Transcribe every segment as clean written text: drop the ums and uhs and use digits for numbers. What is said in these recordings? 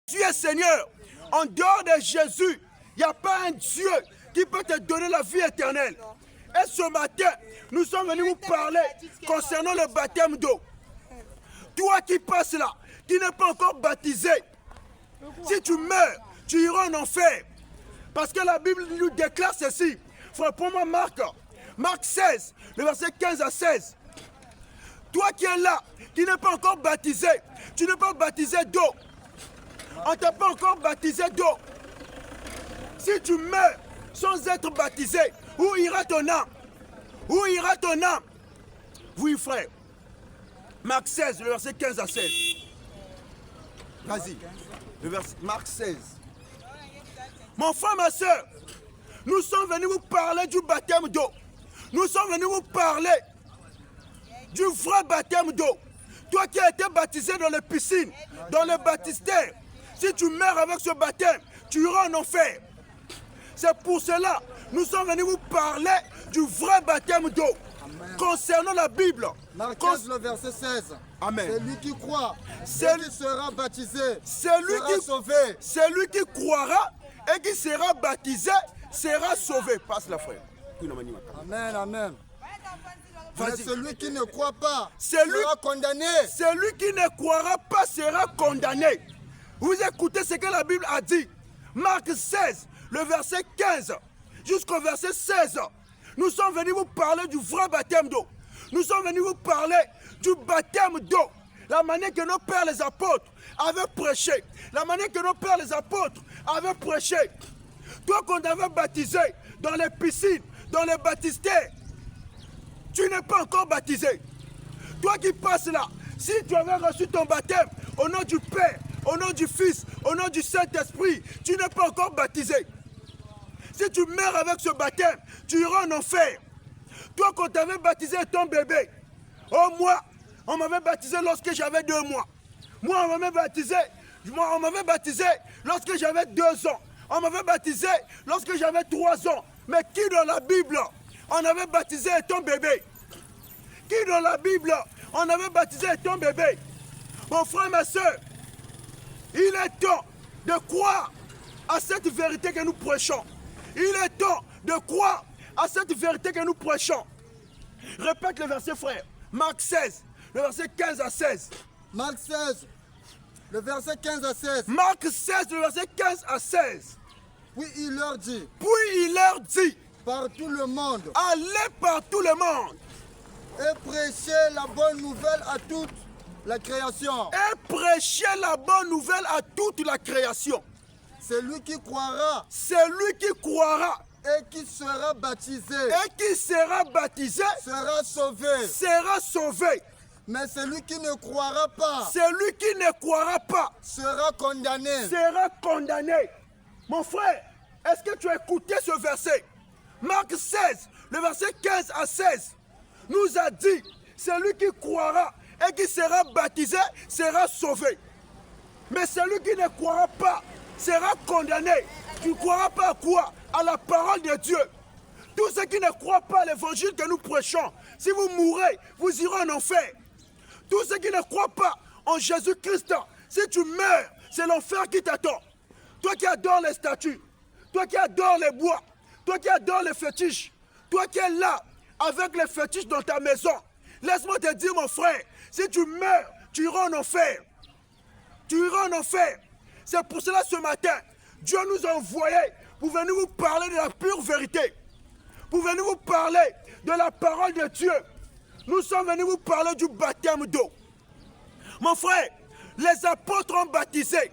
Tu es Seigneur. En dehors de Jésus, il n'y a pas un Dieu qui peut te donner la vie éternelle. Et ce matin, nous sommes venus vous parler concernant le baptême d'eau. Toi qui passes là, qui n'es pas encore baptisé, si tu meurs, tu iras en enfer. Parce que la Bible nous déclare ceci. Frère, prends-moi Marc 16, le verset 15 à 16. Toi qui es là, qui n'es pas encore baptisé, tu n'es pas baptisé d'eau. On ne t'a pas encore baptisé d'eau. Si tu meurs sans être baptisé, où ira ton âme? Où ira ton âme? Oui, frère. Marc 16, le verset 15 à 16. Vas-y. Marc 16. Mon frère, ma soeur, nous sommes venus vous parler du baptême d'eau. Nous sommes venus vous parler du vrai baptême d'eau. Toi qui as été baptisé dans les piscines, dans les baptistères, si tu meurs avec ce baptême, tu iras en enfer. C'est pour cela que nous sommes venus vous parler du vrai baptême d'eau. Concernant la Bible. Marc 15, le verset 16. Amen. Celui qui croit, qui sera baptisé, celui sauvé. Celui qui croira et qui sera baptisé sera sauvé. Passe la frère. Amen, amen. Mais celui qui ne croit pas Celui- sera condamné. Celui qui ne croira pas sera condamné. Vous écoutez ce que la Bible a dit. Marc 16, le verset 15 jusqu'au verset 16. Nous sommes venus vous parler du vrai baptême d'eau. Nous sommes venus vous parler du baptême d'eau. La manière que nos pères les apôtres avaient prêché. La manière que nos pères les apôtres avaient prêché. Toi qu'on t'avait baptisé dans les piscines, dans les baptistères, tu n'es pas encore baptisé. Toi qui passes là, si tu avais reçu ton baptême au nom du Père, au nom du Fils, au nom du Saint-Esprit, tu n'es pas encore baptisé. Si tu meurs avec ce baptême, tu iras en enfer. Toi qu'on t'avait baptisé ton bébé, oh moi, on m'avait baptisé lorsque j'avais 2 mois. Moi, on m'avait baptisé lorsque j'avais 2 ans. On m'avait baptisé lorsque j'avais 3 ans. Mais qui dans la Bible, on avait baptisé ton bébé? Qui dans la Bible, on avait baptisé ton bébé? Mon frère, ma soeur, il est temps de croire à cette vérité que nous prêchons. Il est temps de croire à cette vérité que nous prêchons. Répète le verset, frère. Marc 16, le verset 15 à 16. Marc 16, le verset 15 à 16. Marc 16, le verset 15 à 16. Puis il leur dit, par tout le monde, allez par tout le monde et prêchez la bonne nouvelle à toute la création. et prêchez la bonne nouvelle à toute la création. Celui qui croira Celui qui croira et qui sera baptisé et qui sera baptisé sera sauvé. sera sauvé. Mais celui qui ne croira pas Celui qui ne croira pas sera condamné. sera condamné. Mon frère, est-ce que tu as écouté ce verset? Marc 16, le verset 15 à 16, nous a dit, celui qui croira et qui sera baptisé sera sauvé. Mais celui qui ne croira pas sera condamné. Tu ne croiras pas à quoi? À la parole de Dieu. Tous ceux qui ne croient pas à l'évangile que nous prêchons, si vous mourrez, vous irez en enfer. Tous ceux qui ne croient pas en Jésus-Christ, si tu meurs, c'est l'enfer qui t'attend. Toi qui adores les statues, toi qui adores les bois, toi qui adores les fétiches, toi qui es là avec les fétiches dans ta maison, laisse-moi te dire, mon frère, si tu meurs, tu iras en enfer. Tu iras en enfer. C'est pour cela ce matin, Dieu nous a envoyés pour venir vous parler de la pure vérité, pour venir vous parler de la parole de Dieu. Nous sommes venus vous parler du baptême d'eau. Mon frère, les apôtres ont baptisé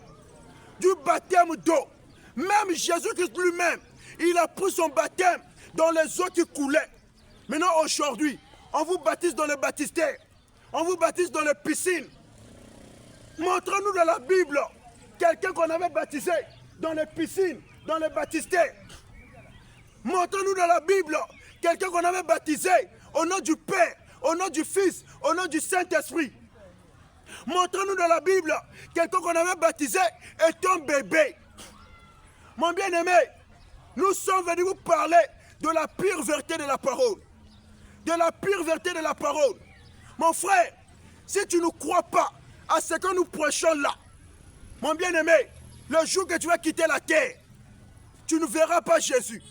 du baptême d'eau. Même Jésus-Christ lui-même, il a pris son baptême dans les eaux qui coulaient. Maintenant, aujourd'hui, on vous baptise dans les baptistères. On vous baptise dans les piscines. Montre-nous dans la Bible quelqu'un qu'on avait baptisé dans les piscines, dans les baptistères. Montre-nous dans la Bible quelqu'un qu'on avait baptisé au nom du Père, au nom du Fils, au nom du Saint-Esprit. Montre-nous dans la Bible quelqu'un qu'on avait baptisé étant bébé. Mon bien-aimé, nous sommes venus vous parler de la pure vérité de la parole. De la pure vérité de la parole. Mon frère, si tu ne crois pas à ce que nous prêchons là, mon bien-aimé, le jour que tu vas quitter la terre, tu ne verras pas Jésus.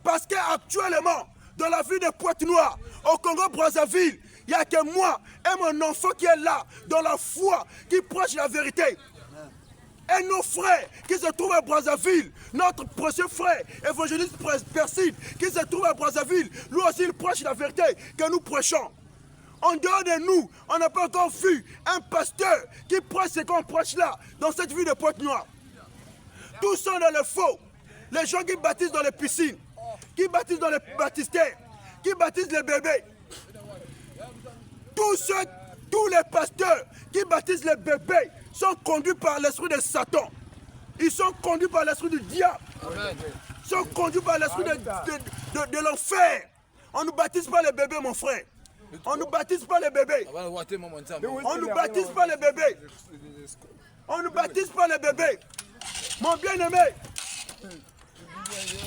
Parce qu'actuellement, dans la ville de Pointe-Noire, au Congo-Brazzaville, il n'y a que moi et mon enfant qui est là, dans la foi, qui prêche la vérité. Et nos frères qui se trouvent à Brazzaville, notre précieux frère, évangéliste Perside, qui se trouve à Brazzaville, lui aussi il prêche la vérité que nous prêchons. En dehors de nous, on n'a pas encore vu un pasteur qui prêche ce qu'on prêche là, dans cette ville de Pointe-Noire. Tous sont dans le faux. Les gens qui baptisent dans les piscines, qui baptisent dans les baptistères, qui baptisent les bébés. Tous les pasteurs qui baptisent les bébés sont conduits par l'esprit de Satan. Ils sont conduits par l'esprit du diable. Ils sont conduits par l'esprit de l'enfer. On ne baptise pas les bébés, mon frère. On ne baptise pas les bébés. On ne baptise pas les bébés. On ne baptise pas les bébés. Mon bien-aimé,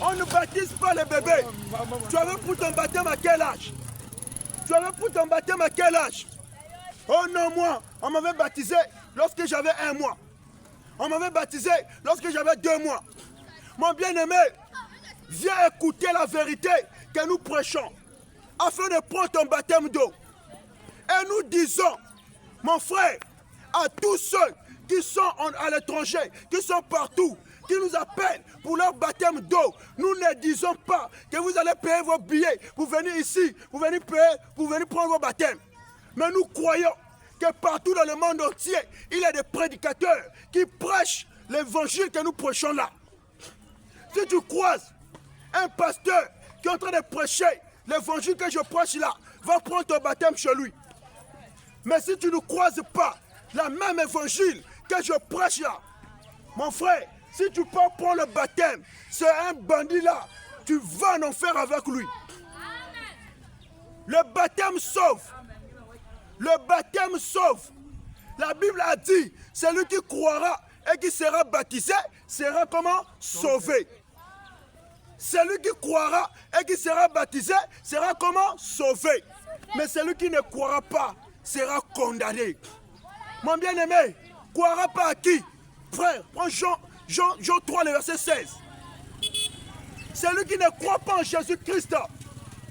on ne baptise pas les bébés. Tu avais pour ton baptême à quel âge? Tu avais pour ton baptême à quel âge? Oh non, moi, on m'avait baptisé lorsque j'avais 1 mois. On m'avait baptisé lorsque j'avais 2 mois. Mon bien-aimé, viens écouter la vérité que nous prêchons, afin de prendre ton baptême d'eau. Et nous disons, mon frère, à tous ceux qui sont à l'étranger, qui sont partout, qui nous appellent pour leur baptême d'eau, nous ne disons pas que vous allez payer vos billets pour venir ici, pour venir payer, pour venir prendre vos baptêmes. Mais nous croyons que partout dans le monde entier, il y a des prédicateurs qui prêchent l'évangile que nous prêchons là. Si tu croises un pasteur qui est en train de prêcher l'évangile que je prêche là, va prendre ton baptême chez lui. Mais si tu ne croises pas la même évangile que je prêche là, mon frère, si tu peux prendre le baptême, c'est un bandit là, tu vas en enfer avec lui. Le baptême sauve. Le baptême sauve. La Bible a dit, celui qui croira et qui sera baptisé sera comment? Sauvé. Celui qui croira et qui sera baptisé sera comment? Sauvé. Mais celui qui ne croira pas sera condamné. Mon bien-aimé, croira pas à qui? Frère, prends Jean 3, le verset 16. Celui qui ne croit pas en Jésus-Christ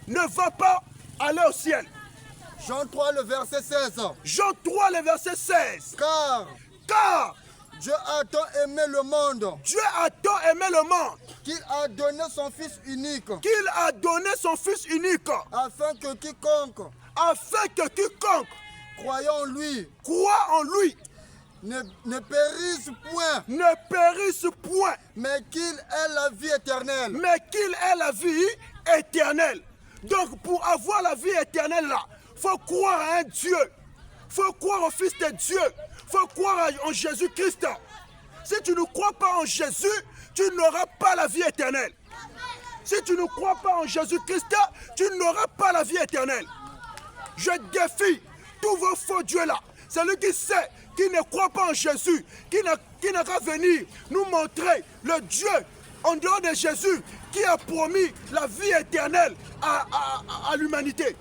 ne va pas aller au ciel. Jean 3, le verset 16. Jean 3, le verset 16. Car Dieu a tant aimé le monde. Dieu a tant aimé le monde. Qu'il a donné son Fils unique. Qu'il a donné son Fils unique. Afin que quiconque croyant en lui, croit en lui, ne périsse point. Ne périsse point. Mais qu'il ait la vie éternelle. Mais qu'il ait la vie éternelle. Donc pour avoir la vie éternelle là, il faut croire à un Dieu. Il faut croire au Fils de Dieu. Il faut croire en Jésus-Christ. Si tu ne crois pas en Jésus, tu n'auras pas la vie éternelle. Si tu ne crois pas en Jésus-Christ, tu n'auras pas la vie éternelle. Je défie tous vos faux dieux là. Celui qui sait, qui ne croit pas en Jésus, qui n'a qu'à venir nous montrer le Dieu en dehors de Jésus qui a promis la vie éternelle à l'humanité.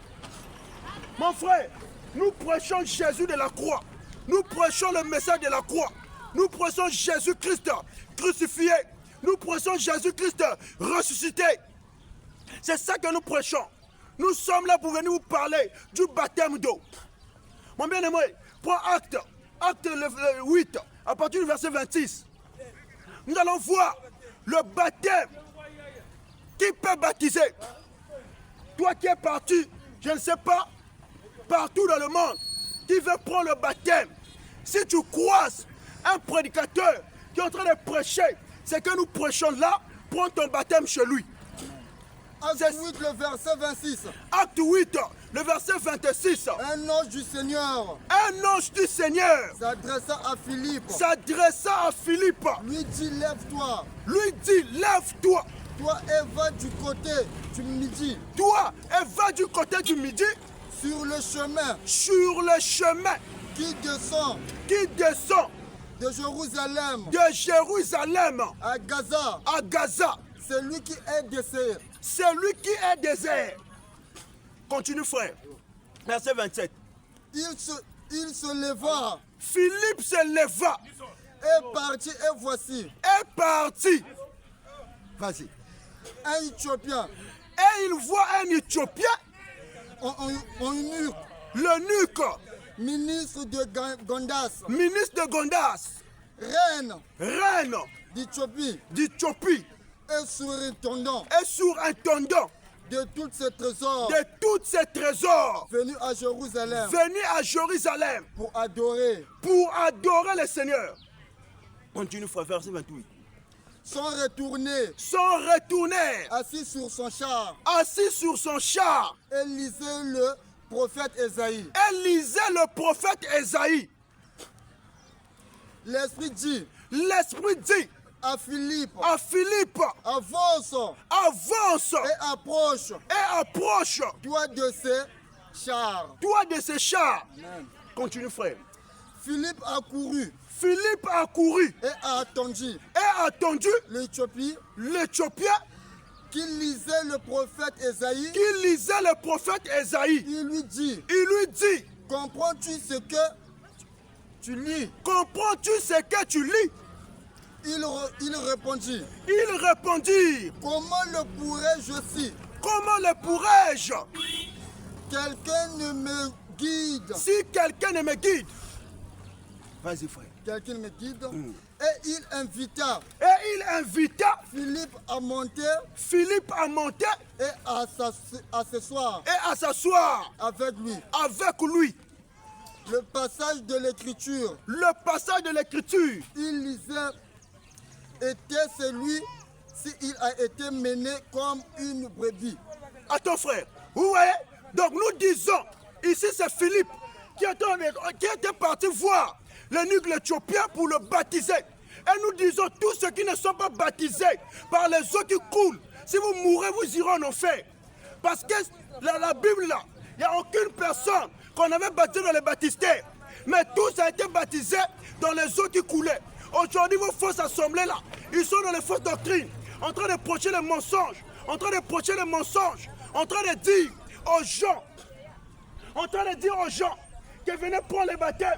Mon frère, nous prêchons Jésus de la croix. Nous prêchons le message de la croix. Nous prêchons Jésus-Christ crucifié. Nous prêchons Jésus-Christ ressuscité. C'est ça que nous prêchons. Nous sommes là pour venir vous parler du baptême d'eau. Mon bien-aimé, prends acte 8, à partir du verset 26. Nous allons voir le baptême. Qui peut baptiser? Toi qui es parti, je ne sais pas, partout dans le monde, qui veut prendre le baptême. Si tu croises un prédicateur qui est en train de prêcher, c'est que nous prêchons là, prends ton baptême chez lui. Acte 8, le verset 26. Acte 8, le verset 26. Un ange du Seigneur. Un ange du Seigneur. S'adressa à Philippe. S'adressa à Philippe. Lui dit, lève-toi. Lui dit, lève-toi. Toi et va du côté du midi. Toi et va du côté du midi. Sur le chemin. Sur le chemin. Qui descend. Qui descend. De Jérusalem. De Jérusalem. À Gaza. À Gaza. C'est lui qui est désert. C'est lui qui est désert. Continue, frère. Verset 27. Il se leva. Philippe se leva. est parti et voici. est parti. Vas-y. Un Éthiopien, Et il voit un Éthiopien, en eunuque, l'eunuque, ministre de Gondas, ministre de Gondas, reine d'Éthiopie, et surintendant et surintendant de tous ces trésors, de tous ces trésors, venu à Jérusalem venu à Jérusalem pour adorer, le Seigneur. Continue, frère, verset 28. sont retournés, assis sur son char, et lisaient le prophète Ésaïe. lisait le prophète Ésaïe. L'Esprit dit à Philippe, avance et approche, toi de ces chars. Amen. Continue, frère. Philippe a couru et a attendu l'Éthiopien qui lisait le prophète Ésaïe. Il lui dit, comprends-tu ce que tu lis? Il répondit, comment le pourrais-je? Quelqu'un ne me guide. Si quelqu'un ne me guide. Vas-y, frère. Quelqu'un me guide. Et il invita Philippe à monter et à s'asseoir avec lui. Le passage de l'écriture, il lisait, était celui s'il a été mené comme une brebis. Attends, frère. Vous voyez? Donc nous disons, ici c'est Philippe qui était parti voir l'eunuque éthiopien pour le baptiser. Et nous disons, tous ceux qui ne sont pas baptisés par les eaux qui coulent, si vous mourrez, vous irez en enfer. Parce que la Bible là, il n'y a aucune personne qu'on avait baptisé dans les baptistères. Mais tous ont été baptisés dans les eaux qui coulaient. Aujourd'hui, vos fausses assemblées là, ils sont dans les fausses doctrines, en train de prêcher les mensonges, en train de dire aux gens, que venez prendre les baptêmes,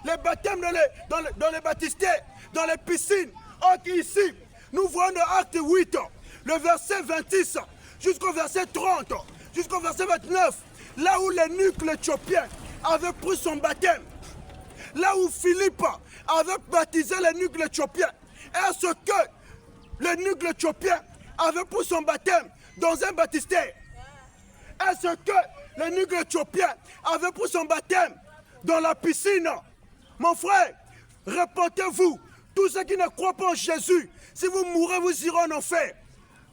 les baptêmes dans les baptistères, dans les piscines. Or ici, nous voyons dans Acte 8, le verset 26 jusqu'au verset 30, jusqu'au verset 29, là où l'eunuque éthiopien avait pris son baptême, là où Philippe avait baptisé l'eunuque éthiopien. Est-ce que l'eunuque éthiopien avait pris son baptême dans un baptistère? Est-ce que l'eunuque éthiopien avait pris son baptême dans la piscine? Mon frère, répentez-vous. Tous ceux qui ne croient pas en Jésus, si vous mourrez, vous irez en enfer.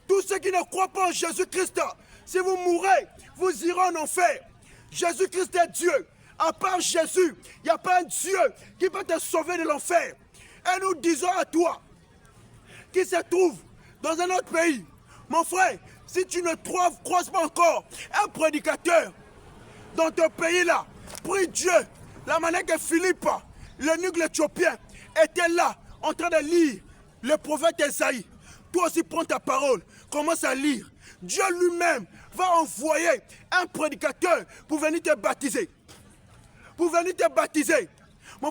Tous ceux qui ne croient pas en Jésus-Christ, si vous mourrez, vous irez en enfer. Jésus-Christ est Dieu. À part Jésus, il n'y a pas un Dieu qui peut te sauver de l'enfer. Et nous disons à toi, qui se trouve dans un autre pays, mon frère, si tu ne croises pas encore un prédicateur dans ton pays-là, prie Dieu, la manière que Philippe, l'eunuque éthiopien, était là, en train de lire le prophète Ésaïe. Toi aussi prends ta parole, commence à lire. Dieu lui-même va envoyer un prédicateur pour venir te baptiser. Mon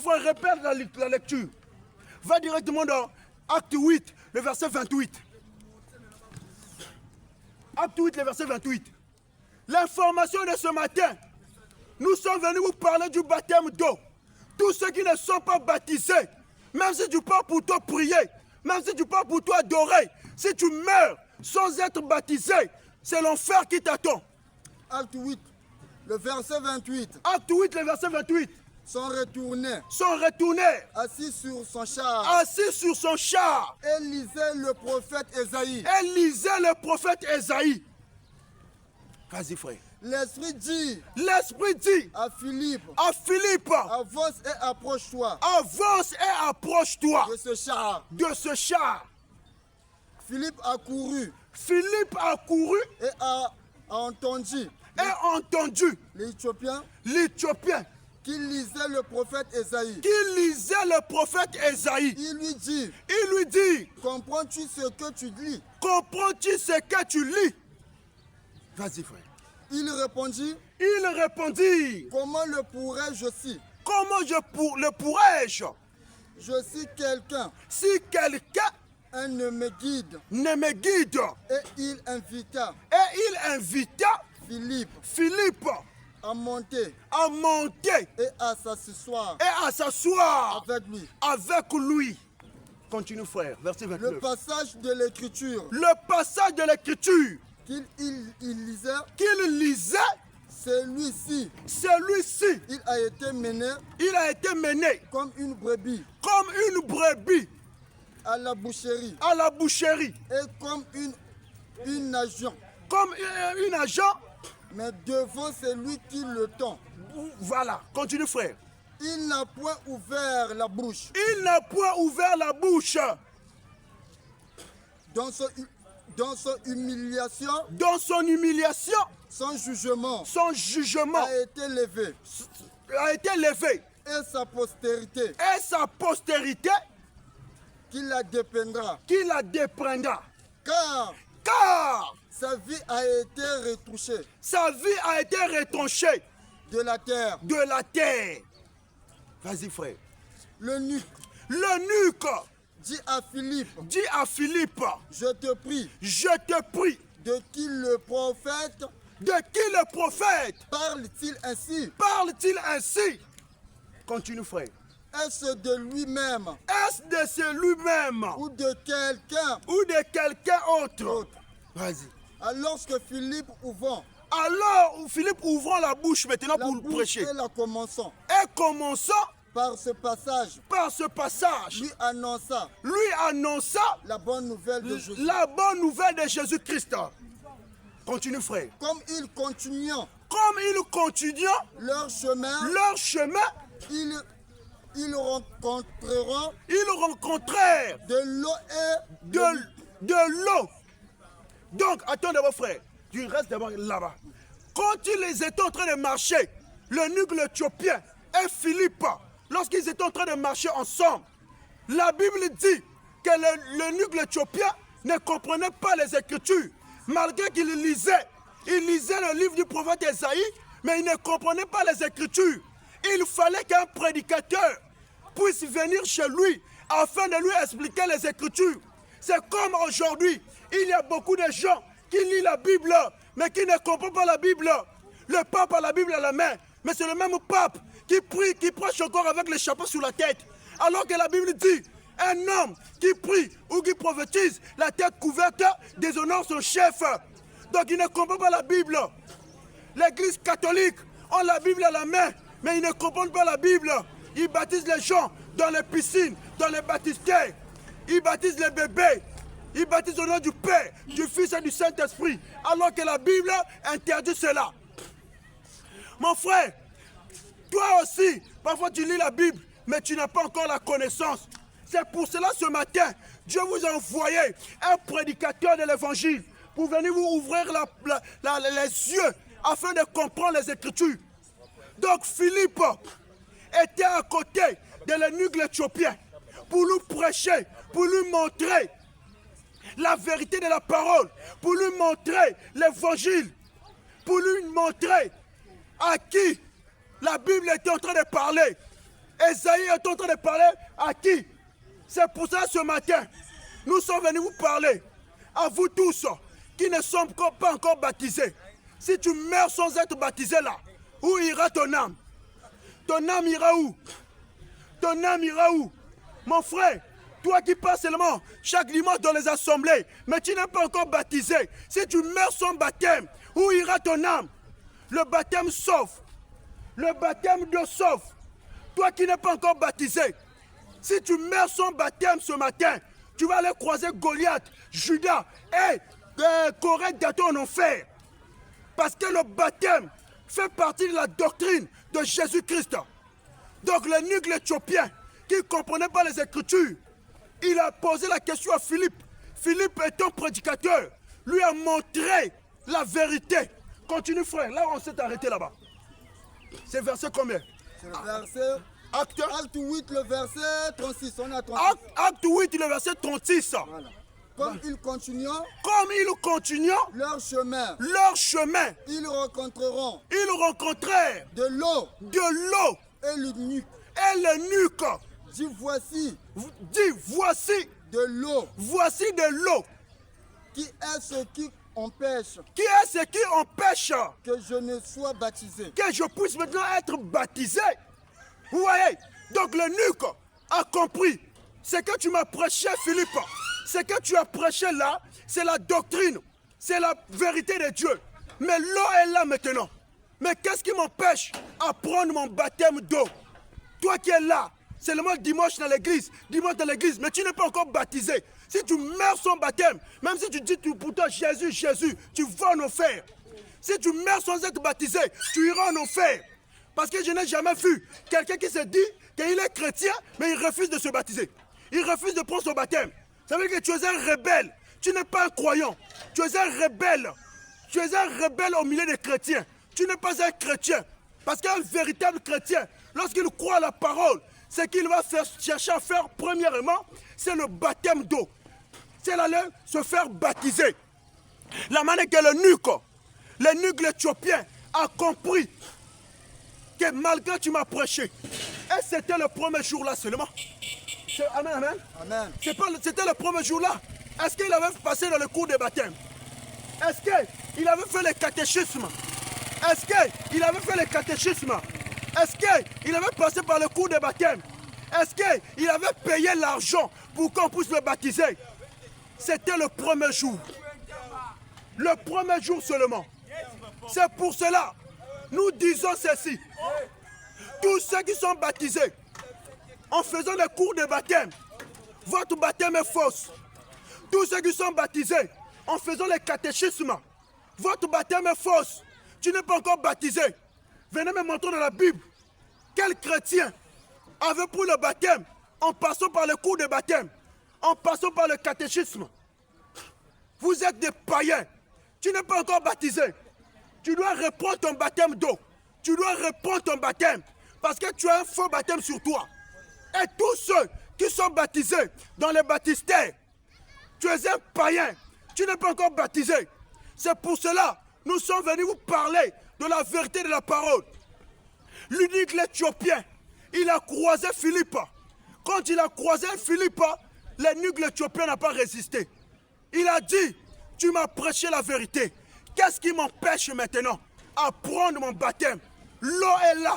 frère, répète la lecture. Va directement dans Acte 8, le verset 28. Acte 8, le verset 28. L'information de ce matin, nous sommes venus vous parler du baptême d'eau. Tous ceux qui ne sont pas baptisés, même si tu pars pour toi prier, même si tu pars pour toi adorer, si tu meurs sans être baptisé, c'est l'enfer qui t'attend. Acte 8, le verset 28. Acte 8, le verset 28. Sont retournés, assis sur son char, et lisaient le prophète Ésaïe. Vas-y, frère. L'Esprit dit à Philippe, avance et approche-toi de ce char. Philippe a couru et a entendu l'Éthiopien qui lisait le prophète Ésaïe. Il lui dit, comprends-tu ce que tu lis? Vas-y, frère. Il répondit, comment le pourrais-je Je suis quelqu'un. Si quelqu'un Un me guide. ne me guide, Et il invita et il invita Philippe à monter à monter et à s'asseoir et à s'asseoir avec lui. Continue frère, verset Le 29. passage de l'écriture Le passage de l'écriture qu'il qu'il lisait, celui-ci, il a été mené comme une brebis comme une brebis à la boucherie à la boucherie, et comme une agent, comme un agent. mais devant celui qui le tend. Voilà, continue frère. Il n'a point ouvert la bouche. Il n'a point ouvert la bouche. Dans son humiliation, son jugement a été levé. Et sa postérité, qui la dépendra. Car sa vie a été retranchée de la terre. Vas-y frère. L'eunuque dit à Philippe, je te prie, de qui le prophète parle-t-il ainsi? Continue frère. Est-ce de lui-même ou de quelqu'un autre? Vas-y. Alors que Philippe ouvrant la bouche maintenant pour prêcher. Et commençant par ce passage, lui annonça la bonne nouvelle de Jésus-Christ. Continue frère. Comme ils continuent leur chemin, ils rencontrèrent de l'eau. Donc, attends d'abord frère, tu restes d'abord là-bas. Quand ils étaient en train de marcher, l'eunuque éthiopien et Philippe, lorsqu'ils étaient en train de marcher ensemble, la Bible dit que l'eunuque éthiopien ne comprenait pas les Écritures, malgré qu'il lisait le livre du prophète Esaïe, mais il ne comprenait pas les Écritures. Il fallait qu'un prédicateur puisse venir chez lui afin de lui expliquer les Écritures. C'est comme aujourd'hui, il y a beaucoup de gens qui lisent la Bible, mais qui ne comprennent pas la Bible. Le pape a la Bible à la main, mais c'est le même pape qui prie, qui prêche encore avec le chapeau sur la tête. Alors que la Bible dit, un homme qui prie ou qui prophétise, la tête couverte, déshonore son chef. Donc il ne comprend pas la Bible. L'église catholique a la Bible à la main, mais ils ne comprennent pas la Bible. Ils baptisent les gens dans les piscines, dans les baptistères. Ils baptisent les bébés. Ils baptisent au nom du Père, du Fils et du Saint-Esprit. Alors que la Bible interdit cela. Mon frère, toi aussi, parfois tu lis la Bible, mais tu n'as pas encore la connaissance. C'est pour cela ce matin, Dieu vous a envoyé un prédicateur de l'évangile pour venir vous ouvrir les yeux afin de comprendre les Écritures. Donc Philippe était à côté de l'eunuque éthiopien pour lui prêcher, pour lui montrer la vérité de la parole, pour lui montrer l'évangile, pour lui montrer à qui la Bible était en train de parler. Esaïe est en train de parler à qui? C'est pour ça ce matin, nous sommes venus vous parler à vous tous qui ne sommes pas encore baptisés. Si tu meurs sans être baptisé là, où ira ton âme? Ton âme ira où? Ton âme ira où? Mon frère, toi qui passes seulement chaque dimanche dans les assemblées, mais tu n'es pas encore baptisé. Si tu meurs sans baptême, où ira ton âme? Le baptême sauve. Le baptême d'eau sauve. Toi qui n'es pas encore baptisé, si tu meurs sans baptême ce matin, tu vas aller croiser Goliath, Judas et Corinthe en enfer. Parce que le baptême fait partie de la doctrine de Jésus-Christ. Donc l'eunuque éthiopien qui ne comprenait pas les Écritures, il a posé la question à Philippe. Philippe étant prédicateur, lui a montré la vérité. Continue frère, là on s'est arrêté là-bas. C'est verset combien? C'est le verset... Acte 8, le verset 36. On a 36. Acte 8, le verset 36. Voilà. Comme ils continuent leur chemin, ils rencontreront de l'eau et l'eunuque Dis voici Dis, voici, de l'eau. voici de l'eau. Qui est ce qui empêche Qui est ce qui empêche que je ne sois baptisé? que je puisse maintenant être baptisé? Vous voyez? Donc l'eunuque a compris. Ce que tu m'as prêché, Philippe, ce que tu as prêché là, c'est la doctrine, c'est la vérité de Dieu. Mais l'eau est là maintenant. Mais qu'est-ce qui m'empêche à prendre mon baptême d'eau? Toi qui es là, c'est le mois dimanche dans l'église, mais tu n'es pas encore baptisé. Si tu meurs sans baptême, même si tu dis pour toi Jésus, Jésus, tu vas en enfer. Si tu meurs sans être baptisé, tu iras en enfer. Parce que je n'ai jamais vu quelqu'un qui se dit qu'il est chrétien, mais il refuse de se baptiser. Il refuse de prendre son baptême. Ça veut dire que tu es un rebelle. Tu n'es pas un croyant. Tu es un rebelle. Tu es un rebelle au milieu des chrétiens. Tu n'es pas un chrétien. Parce qu'un véritable chrétien, lorsqu'il croit à la parole, ce qu'il va chercher à faire premièrement, c'est le baptême d'eau. C'est d'aller se faire baptiser. La manière que l'eunuque l'Éthiopien a compris que malgré tu m'as prêché, et c'était le premier jour là seulement. Amen, amen. Amen. C'était le premier jour là. Est-ce qu'il avait passé dans le cours de baptême? Est-ce qu'il avait fait le catéchisme? Est-ce qu'il avait fait le catéchisme? Est-ce qu'il avait passé par le cours de baptême? Est-ce qu'il avait payé l'argent pour qu'on puisse le baptiser? C'était le premier jour. Le premier jour seulement. C'est pour cela, nous disons ceci. Tous ceux qui sont baptisés en faisant des cours de baptême, votre baptême est fausse. Tous ceux qui sont baptisés en faisant les catéchismes, votre baptême est fausse. Tu n'es pas encore baptisé. Venez me montrer dans la Bible quel chrétien avait pris le baptême en passant par le cours de baptême, en passant par le catéchisme. Vous êtes des païens. Tu n'es pas encore baptisé. Tu dois reprendre ton baptême d'eau. Tu dois reprendre ton baptême parce que tu as un faux baptême sur toi. Et tous ceux qui sont baptisés dans les baptistères, tu es un païen. Tu n'es pas encore baptisé. C'est pour cela que nous sommes venus vous parler de la vérité de la parole. L'eunuque l'Éthiopien, il a croisé Philippe. Quand il a croisé Philippe, l'eunuque l'Éthiopien n'a pas résisté. Il a dit, tu m'as prêché la vérité. Qu'est-ce qui m'empêche maintenant à prendre mon baptême? L'eau est là.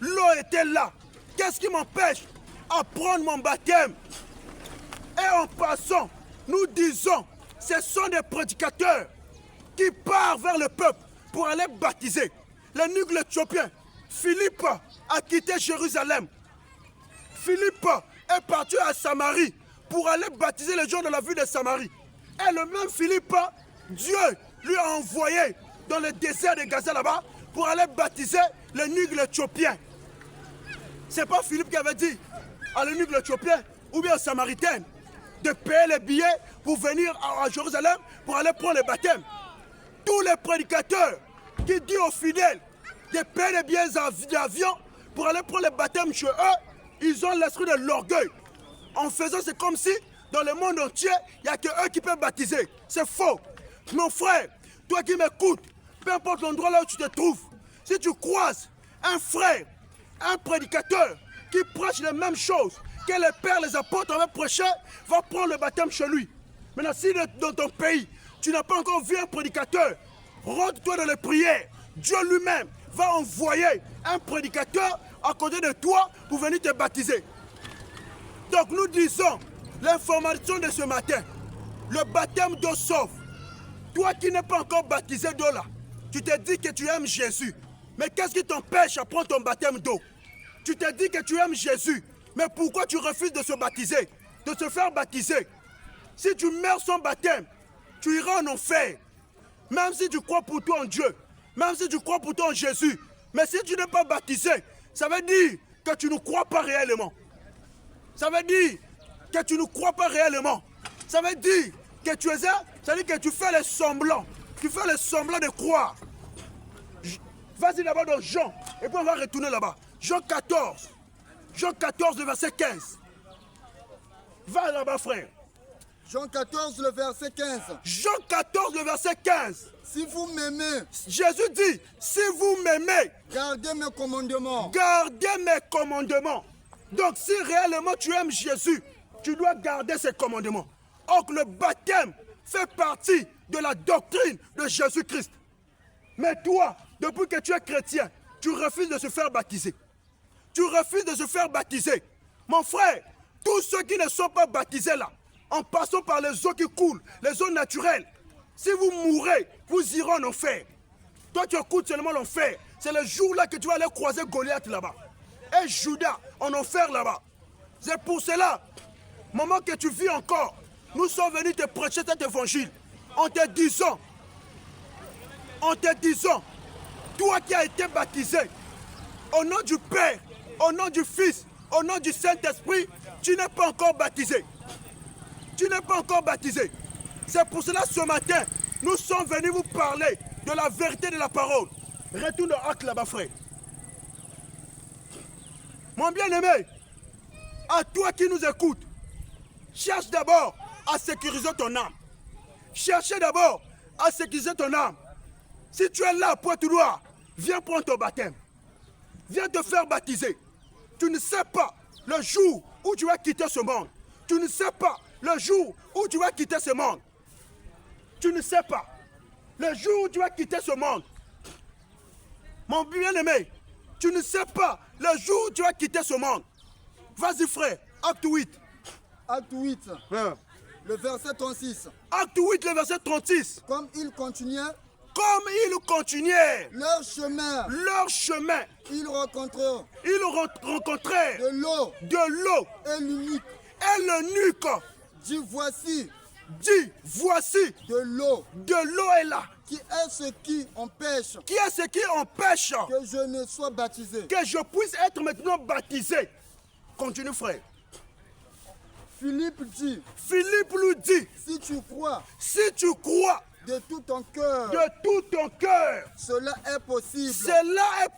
L'eau était là. Qu'est-ce qui m'empêche à prendre mon baptême? Et en passant, nous disons, ce sont des prédicateurs qui partent vers le peuple pour aller baptiser. L'eunuque l'Éthiopien, Philippe a quitté Jérusalem. Philippe est parti à Samarie pour aller baptiser les gens de la ville de Samarie. Et le même Philippe, Dieu lui a envoyé dans le désert de Gaza là-bas pour aller baptiser l'eunuque l'Éthiopien. Ce n'est pas Philippe qui avait dit à l'eunuque l'Éthiopien ou bien aux Samaritains de payer les billets pour venir à Jérusalem pour aller prendre le baptême. Tous les prédicateurs qui disent aux fidèles de payer les billets d'avion pour aller prendre le baptême chez eux, ils ont l'esprit de l'orgueil. En faisant, c'est comme si dans le monde entier, il n'y a que eux qui peuvent baptiser. C'est faux. Mon frère, toi qui m'écoutes, peu importe l'endroit là où tu te trouves, si tu croises un frère, un prédicateur qui prêche les mêmes choses que les pères, les apôtres avaient prêché, va prendre le baptême chez lui. Maintenant, si dans ton pays, tu n'as pas encore vu un prédicateur, rentre-toi dans les prières. Dieu lui-même va envoyer un prédicateur à côté de toi pour venir te baptiser. Donc nous disons, l'information de ce matin, le baptême d'eau sauve. Toi qui n'es pas encore baptisé d'eau là, tu te dis que tu aimes Jésus. Mais qu'est-ce qui t'empêche à prendre ton baptême d'eau? Tu te dis que tu aimes Jésus. Mais pourquoi tu refuses de se baptiser, de se faire baptiser? Si tu meurs sans baptême, tu iras en enfer. Même si tu crois pour toi en Dieu, même si tu crois pour toi en Jésus. Mais si tu n'es pas baptisé, ça veut dire que tu ne crois pas réellement. Ça veut dire que tu ne crois pas réellement. Ça veut dire que tu es ça veut dire que tu fais les semblants. Tu fais les semblants de croire. Vas-y là-bas dans Jean, et puis on va retourner là-bas. Jean 14. Jean 14, le verset 15. Va là-bas, frère. Jean 14, le verset 15. Jean 14, le verset 15. Si vous m'aimez, Jésus dit, si vous m'aimez, gardez mes commandements. gardez mes commandements. Donc si réellement tu aimes Jésus, tu dois garder ses commandements. Or le baptême fait partie de la doctrine de Jésus-Christ. Mais toi, depuis que tu es chrétien, tu refuses de se faire baptiser. Tu refuses de se faire baptiser. Mon frère, tous ceux qui ne sont pas baptisés là, en passant par les eaux qui coulent, les eaux naturelles, si vous mourrez, vous irez en enfer. Toi, tu écoutes seulement l'enfer. C'est le jour-là que tu vas aller croiser Goliath là-bas. Et Judas en enfer là-bas. C'est pour cela, moment que tu vis encore, nous sommes venus te prêcher cet évangile en te disant, toi qui as été baptisé, au nom du Père, au nom du Fils, au nom du Saint-Esprit, tu n'es pas encore baptisé. Tu n'es pas encore baptisé. C'est pour cela ce matin, nous sommes venus vous parler de la vérité de la parole. Retourne au acte là-bas, frère. Mon bien-aimé, à toi qui nous écoutes, cherche d'abord à sécuriser ton âme. Cherchez d'abord à sécuriser ton âme. Si tu es là, Pointe-Noire, viens prendre ton baptême. Viens te faire baptiser. Tu ne sais pas le jour où tu vas quitter ce monde. Tu ne sais pas le jour où tu vas quitter ce monde. Tu ne sais pas le jour où tu vas quitter ce monde. Mon bien-aimé, tu ne sais pas le jour où tu vas quitter ce monde. Vas-y frère, acte 8. Acte 8, le verset 36. Acte 8, le verset 36. Comme ils continuaient leur chemin, ils rencontrèrent de l'eau et l'eunuque. Et l'eunuque Dis voici de l'eau est là. Qui est ce qui empêche que je ne sois baptisé? Que je puisse être maintenant baptisé. Continue frère. Philippe lui dit, si tu crois de tout ton cœur, cela est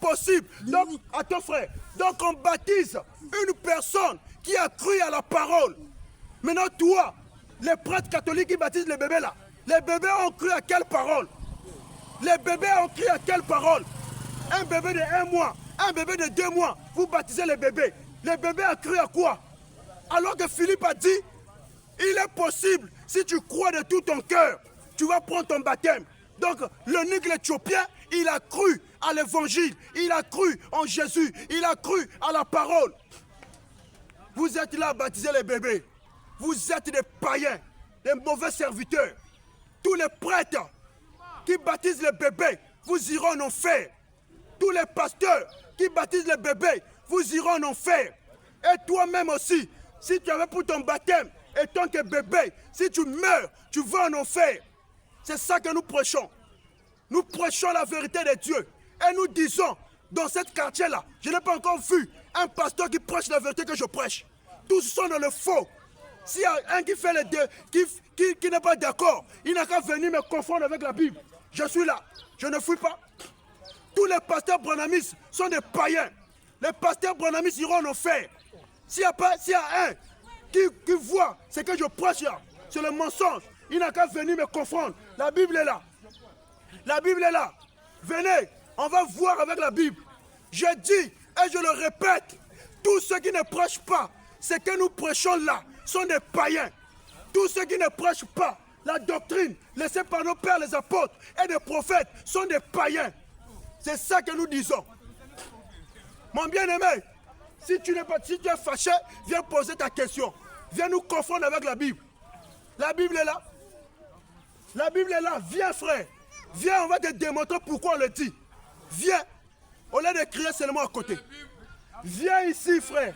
possible. Donc, attends frère, donc on baptise une personne qui a cru à la parole. Maintenant toi, les prêtres catholiques qui baptisent les bébés là, les bébés ont cru à quelle parole? Les bébés ont cru à quelle parole? Un bébé de 1 mois, un bébé de 2 mois, vous baptisez les bébés. Les bébés ont cru à quoi? Alors que Philippe a dit, il est possible, si tu crois de tout ton cœur, tu vas prendre ton baptême. Donc l'eunuque éthiopien, il a cru à l'évangile, il a cru en Jésus, il a cru à la parole. Vous êtes là à baptiser les bébés. Vous êtes des païens, des mauvais serviteurs. Tous les prêtres qui baptisent les bébés, vous irez en enfer. Tous les pasteurs qui baptisent les bébés, vous irez en enfer. Et toi-même aussi, si tu avais pour ton baptême, et tant que bébé, si tu meurs, tu vas en enfer. C'est ça que nous prêchons. Nous prêchons la vérité de Dieu. Et nous disons, dans cette quartier-là, je n'ai pas encore vu un pasteur qui prêche la vérité que je prêche. Tous sont dans le faux. S'il y a un qui fait les deux, qui n'est pas d'accord, il n'a qu'à venir me confondre avec la Bible. Je suis là, je ne fuis pas. Tous les pasteurs branhamistes sont des païens. Les pasteurs branhamistes iront en enfer. S'il y a un qui voit ce que je prêche là, c'est le mensonge, il n'a qu'à venir me confondre. La Bible est là. La Bible est là. Venez, on va voir avec la Bible. Je dis et je le répète, tous ceux qui ne prêchent pas ce que nous prêchons là sont des païens. Tous ceux qui ne prêchent pas la doctrine laissée par nos pères les apôtres et les prophètes sont des païens. C'est ça que nous disons. Mon bien-aimé, si tu es fâché, viens poser ta question. Viens nous confondre avec la Bible. La Bible est là. La Bible est là. Viens frère. Viens, on va te démontrer pourquoi on le dit. Viens. Au lieu de crier seulement à côté. Viens ici frère.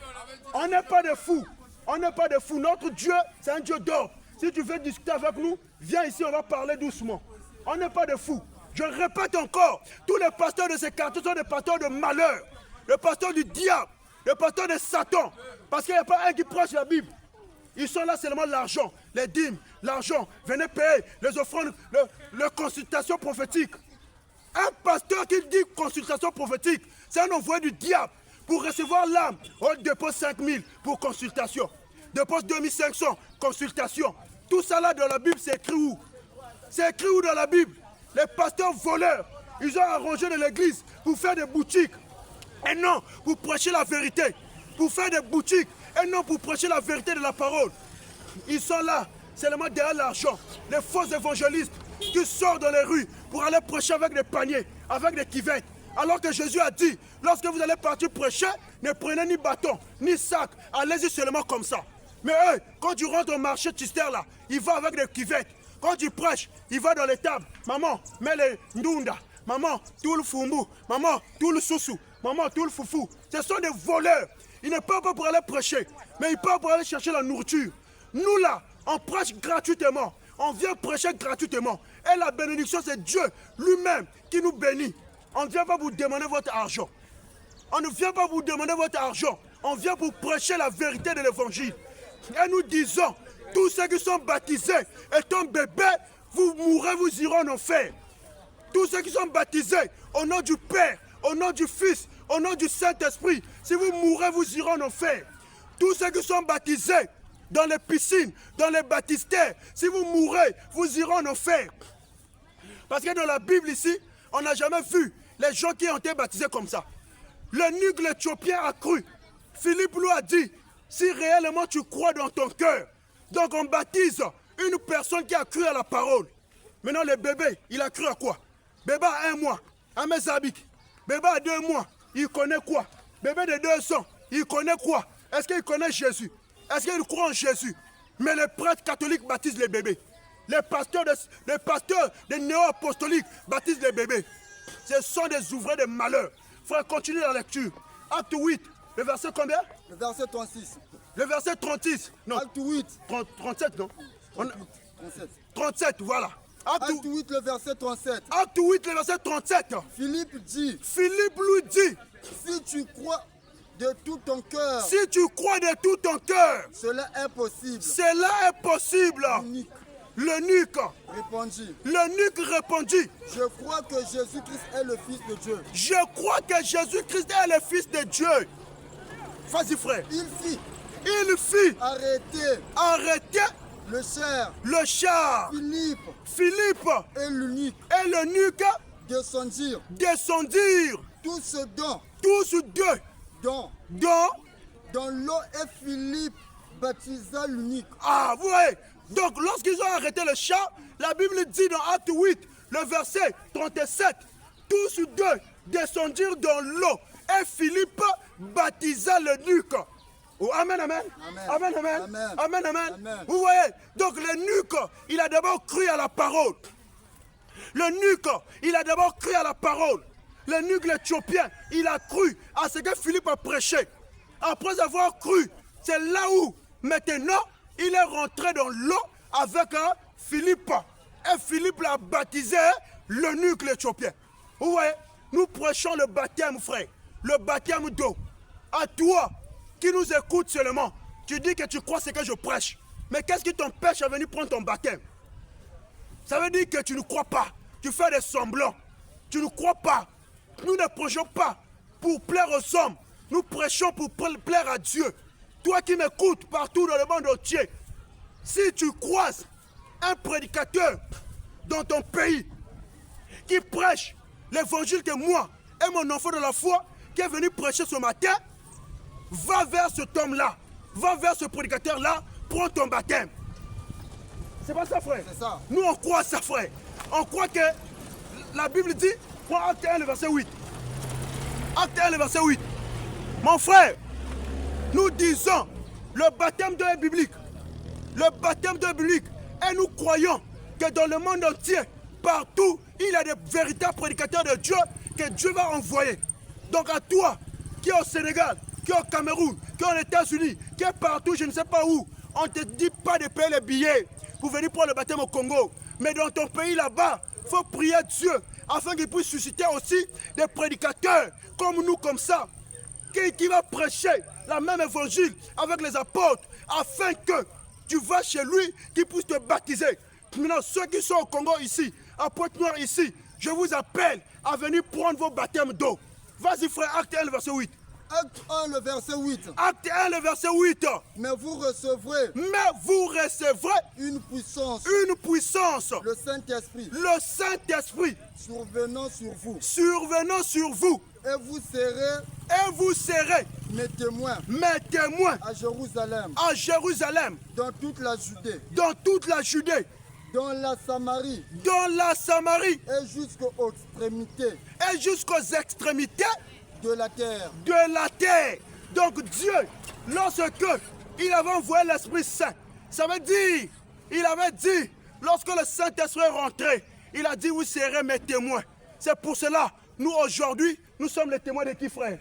On n'est pas des fous. On n'est pas des fous. Notre Dieu, c'est un Dieu d'or. Si tu veux discuter avec nous, viens ici, on va parler doucement. On n'est pas des fous. Je répète encore, tous les pasteurs de ces quartiers sont des pasteurs de malheur. Les pasteurs du diable. Les pasteurs de Satan. Parce qu'il n'y a pas un qui prêche la Bible. Ils sont là seulement l'argent, les dîmes, l'argent. Venez payer les offrandes, les consultations prophétiques. Un pasteur qui dit consultation prophétique, c'est un envoyé du diable. Pour recevoir l'âme, on dépose 5 000 pour consultation. Dépose 2500, consultation. Tout ça là dans la Bible, c'est écrit où? C'est écrit où dans la Bible? Les pasteurs voleurs, ils ont arrangé de l'église pour faire des boutiques. Et non, pour prêcher la vérité. pour faire des boutiques et non pour prêcher la vérité de la parole. Ils sont là, seulement derrière l'argent. Les faux évangélistes qui sortent dans les rues pour aller prêcher avec des paniers, avec des cuvettes. Alors que Jésus a dit, lorsque vous allez partir prêcher, ne prenez ni bâton, ni sac, allez-y seulement comme ça. Mais eux, quand tu rentres au marché Chister là, ils vont avec des cuvettes. Quand tu prêches, ils vont dans les tables. Maman, mets les ndunda. Maman, tout le fumbu. Maman, tout le soussou. Maman, tout le foufou. Ce sont des voleurs. Ils ne peuvent pas pour aller prêcher, mais ils peuvent pour aller chercher la nourriture. Nous là, on prêche gratuitement. On vient prêcher gratuitement. Et la bénédiction, c'est Dieu lui-même qui nous bénit. On ne vient pas vous demander votre argent. On ne vient pas vous demander votre argent. On vient pour prêcher la vérité de l'évangile. Et nous disons, tous ceux qui sont baptisés étant bébés, vous mourrez, vous irez en enfer. Tous ceux qui sont baptisés au nom du Père, au nom du Fils, au nom du Saint-Esprit, si vous mourrez, vous irez en enfer. Tous ceux qui sont baptisés dans les piscines, dans les baptistères, si vous mourrez, vous irez en enfer. Parce que dans la Bible ici, on n'a jamais vu les gens qui ont été baptisés comme ça. L'eunuque l'Éthiopien a cru. Philippe lui a dit, si réellement tu crois dans ton cœur, donc on baptise une personne qui a cru à la parole. Maintenant le bébé, il a cru à quoi? Bébé a 1 mois, à Mezabik. Bébé a 2 mois, il connaît quoi? Bébé de 2 ans, il connaît quoi? Est-ce qu'il connaît Jésus? Est-ce qu'il croit en Jésus? Mais les prêtres catholiques baptisent les bébés. Les pasteurs des néo-apostoliques baptisent les bébés. Ce sont des ouvriers de malheur. Frère, continue la lecture. Acte 8, le verset combien? Le verset 36. Le verset 36. Non. Acte 8. 37, non? 37. 37, voilà. Acte 8, le verset 37. Acte 8, le verset 37. Philippe dit, Philippe lui dit, si tu crois de tout ton cœur, si tu crois de tout ton cœur, cela est possible. Cela est possible. L'eunuque répondit, je crois que Jésus-Christ est le Fils de Dieu. Je crois que Jésus-Christ est le Fils de Dieu. Vas-y frère. Il fit arrêter le char. Philippe et l'eunuque descendirent. Tous deux dans l'eau, et Philippe baptisa l'eunuque. Ah, vous voyez. Donc lorsqu'ils ont arrêté le char, la Bible dit dans Acte 8, le verset 37, tous deux descendirent dans l'eau et Philippe baptisa l'eunuque. Oh, amen, amen. Amen, amen. Amen, amen. Amen. Amen. Vous voyez, donc l'eunuque, il a d'abord cru à la parole. L'eunuque, il a d'abord cru à la parole. L'eunuque l'Éthiopien, il a cru à ce que Philippe a prêché. Après avoir cru, c'est là où maintenant il est rentré dans l'eau avec Philippe. Et Philippe l'a baptisé l'eunuque l'Éthiopien. Vous voyez, nous prêchons le baptême, frère. Le baptême d'eau. À toi qui nous écoute seulement, tu dis que tu crois ce que je prêche. Mais qu'est-ce qui t'empêche à venir prendre ton baptême? Ça veut dire que tu ne crois pas. Tu fais des semblants. Tu ne crois pas. Nous ne prêchons pas pour plaire aux hommes. Nous prêchons pour plaire à Dieu. Toi qui m'écoutes partout dans le monde entier, si tu croises un prédicateur dans ton pays qui prêche l'évangile que moi et mon enfant de la foi qui est venu prêcher ce matin, va vers cet homme-là, va vers ce prédicateur-là, prends ton baptême. C'est pas ça, frère? C'est ça. Nous, on croit ça, frère. On croit que la Bible dit, prends Acte 1, le verset 8. Acte 1, le verset 8. Mon frère, nous disons, le baptême d'eau est biblique. Le baptême d'eau est biblique. Et nous croyons que dans le monde entier, partout, il y a des véritables prédicateurs de Dieu que Dieu va envoyer. Donc à toi, qui est au Sénégal, qui est au Cameroun, qui est aux États-Unis, qui est partout, je ne sais pas où, on ne te dit pas de payer les billets pour venir prendre le baptême au Congo. Mais dans ton pays là-bas, il faut prier Dieu afin qu'il puisse susciter aussi des prédicateurs comme nous, comme ça, qui va prêcher la même évangile avec les apôtres afin que tu vas chez lui, qu'il puisse te baptiser. Maintenant, ceux qui sont au Congo ici, à Pointe-Noire ici, je vous appelle à venir prendre vos baptêmes d'eau. Vas-y frère, Acte 1, verset 8. Acte 1, le verset 8. Acte 1, le verset 8. Mais vous recevrez une puissance, le Saint-Esprit, le Saint-Esprit survenant sur vous. Et vous serez mes témoins à Jérusalem, dans toute la Judée, dans la Samarie, et jusqu'aux extrémités de la terre. Donc Dieu, lorsque il avait envoyé l'Esprit Saint, ça veut dire, il avait dit, lorsque le Saint-Esprit est rentré, il a dit, vous serez mes témoins. C'est pour cela, nous aujourd'hui, nous sommes les témoins de qui, frère?